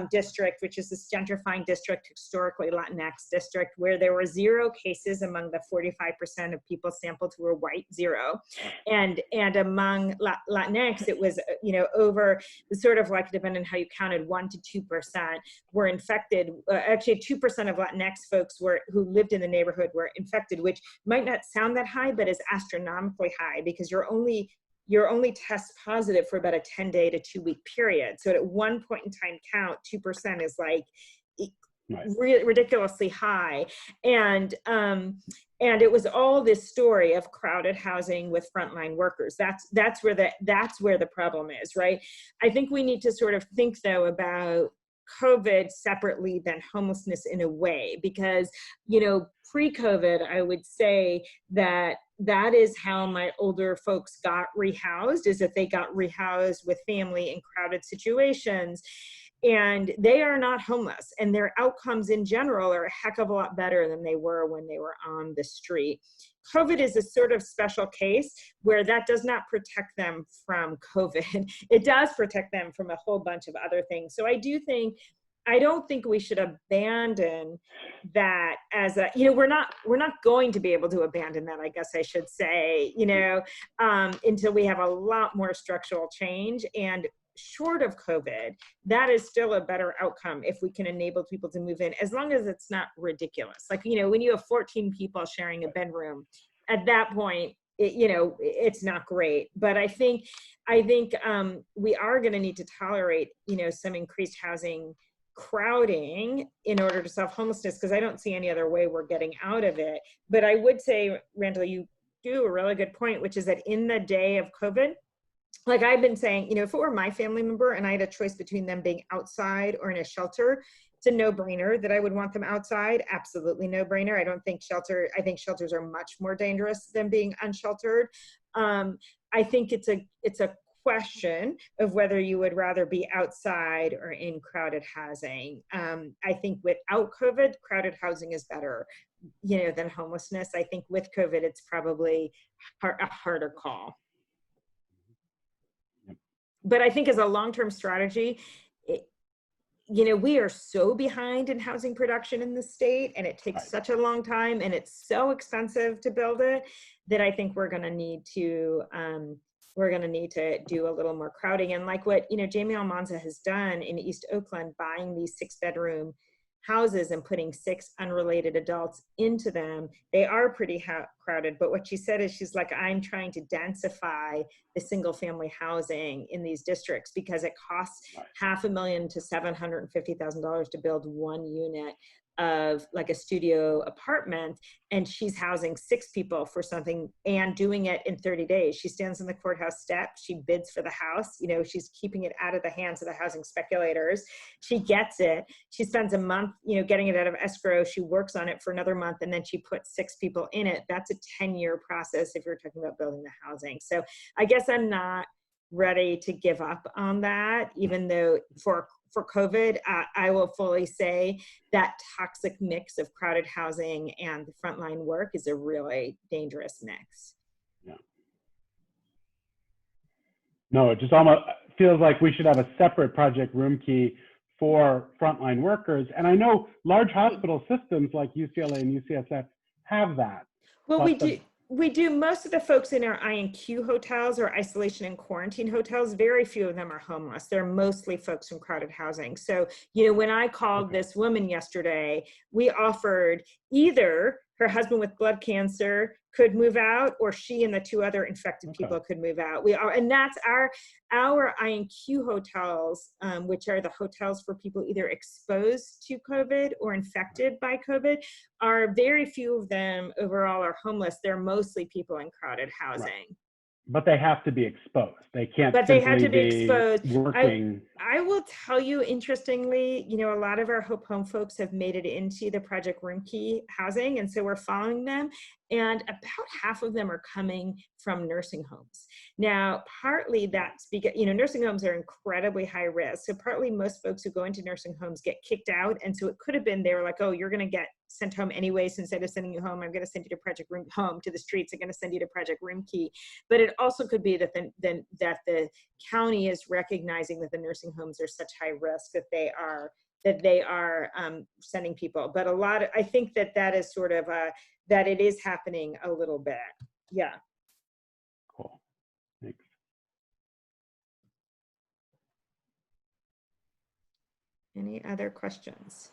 district, which is this gentrifying district, historically Latinx district, where there were 0 cases cases among the 45% of people sampled who were white, 0. And among Latinx, it was, over, sort of like, depending on how you counted, 1 to 2% were infected. Actually, 2% of Latinx folks who lived in the neighborhood were infected, which might not sound that high, but is astronomically high, because you're only test positive for about a 10-day to 2-week period. So at one point in time count, 2% is like ridiculously high. And it was all this story of crowded housing with frontline workers. That's where the problem is, right? I think we need to sort of think, though, about COVID separately than homelessness in a way, because, pre-COVID, I would say that is how my older folks got rehoused, is that they got rehoused with family in crowded situations. And they are not homeless, and their outcomes in general are a heck of a lot better than they were when they were on the street. COVID is a sort of special case where that does not protect them from COVID. It does protect them from a whole bunch of other things. So I don't think we should abandon that as a, we're not going to be able to abandon that, I guess I should say, until we have a lot more structural change. And short of COVID, that is still a better outcome if we can enable people to move in, as long as it's not ridiculous. Like, when you have 14 people sharing a bedroom, at that point, it's not great. But I think we are going to need to tolerate, some increased housing crowding in order to solve homelessness, because I don't see any other way we're getting out of it. But I would say, Randall, you do a really good point, which is that in the day of COVID, like I've been saying, if it were my family member and I had a choice between them being outside or in a shelter, it's a no-brainer that I would want them outside. Absolutely no-brainer. I think shelters are much more dangerous than being unsheltered. I think it's a question of whether you would rather be outside or in crowded housing. I think without COVID, crowded housing is better, than homelessness. I think with COVID, it's probably a harder call. But I think as a long-term strategy, we are so behind in housing production in the state, and it takes such a long time, and it's so expensive to build it, that I think we're going to need to do a little more crowding. And like what Jamie Almanza has done in East Oakland, buying these 6-bedroom houses and putting 6 unrelated adults into them, they are pretty crowded. But what she said is, she's like, I'm trying to densify the single family housing in these districts, because it costs $500,000 to $750,000 to build one unit of like a studio apartment, and she's housing 6 people for something and doing it in 30 days. She stands on the courthouse steps, she bids for the house, she's keeping it out of the hands of the housing speculators. She gets it, she spends a month, getting it out of escrow, she works on it for another month, and then she puts 6 people in it. That's a 10-year process if you're talking about building the housing. So I guess I'm not ready to give up on that, even though for COVID, I will fully say that toxic mix of crowded housing and the frontline work is a really dangerous mix. Yeah. No, it just almost feels like we should have a separate Project Roomkey for frontline workers. And I know large hospital systems like UCLA and UCSF have that. Well, we do. Most of the folks in our INQ hotels or isolation and quarantine hotels, very few of them are homeless. They're mostly folks from crowded housing. So, when I called this woman yesterday, we offered either her husband with blood cancer could move out, or she and the 2 other infected people could move out. And that's our INQ hotels, which are the hotels for people either exposed to COVID or infected by COVID, are very few of them overall are homeless. They're mostly people in crowded housing. Right. But they have to be exposed. They can't. But they have to be exposed. Working. I will tell you, interestingly, a lot of our Hope Home folks have made it into the Project Roomkey housing, and so we're following them. And about half of them are coming from nursing homes. Now, partly that's because, nursing homes are incredibly high risk. So partly most folks who go into nursing homes get kicked out. And so it could have been, they were like, oh, you're going to get sent home anyway. So instead of sending you home, I'm going to send you to Project Home to the streets. I'm going to send you to Project Roomkey. But it also could be that the county is recognizing that the nursing homes are such high risk that they are that they are sending people. But I think that is sort of that it is happening a little bit. Yeah. Cool. Thanks. Any other questions?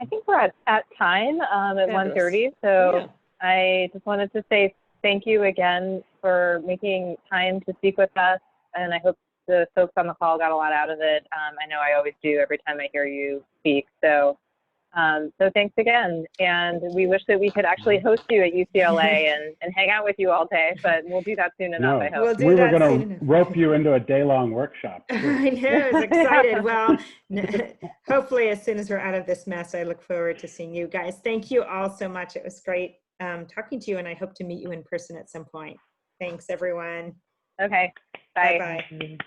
I think we're at time at Fabulous. 1:30. So Yeah. I just wanted to say thank you again for making time to speak with us. And I hope the folks on the call got a lot out of it. I know I always do every time I hear you speak. So thanks again. And we wish that we could actually host you at UCLA and hang out with you all day, but we'll do that soon enough, I hope. We'll do We were that going soon to enough. rope you into a day-long workshop. Too. I know, I was excited. Well, hopefully as soon as we're out of this mess, I look forward to seeing you guys. Thank you all so much. It was great talking to you, and I hope to meet you in person at some point. Thanks, everyone. Okay, bye. Bye-bye.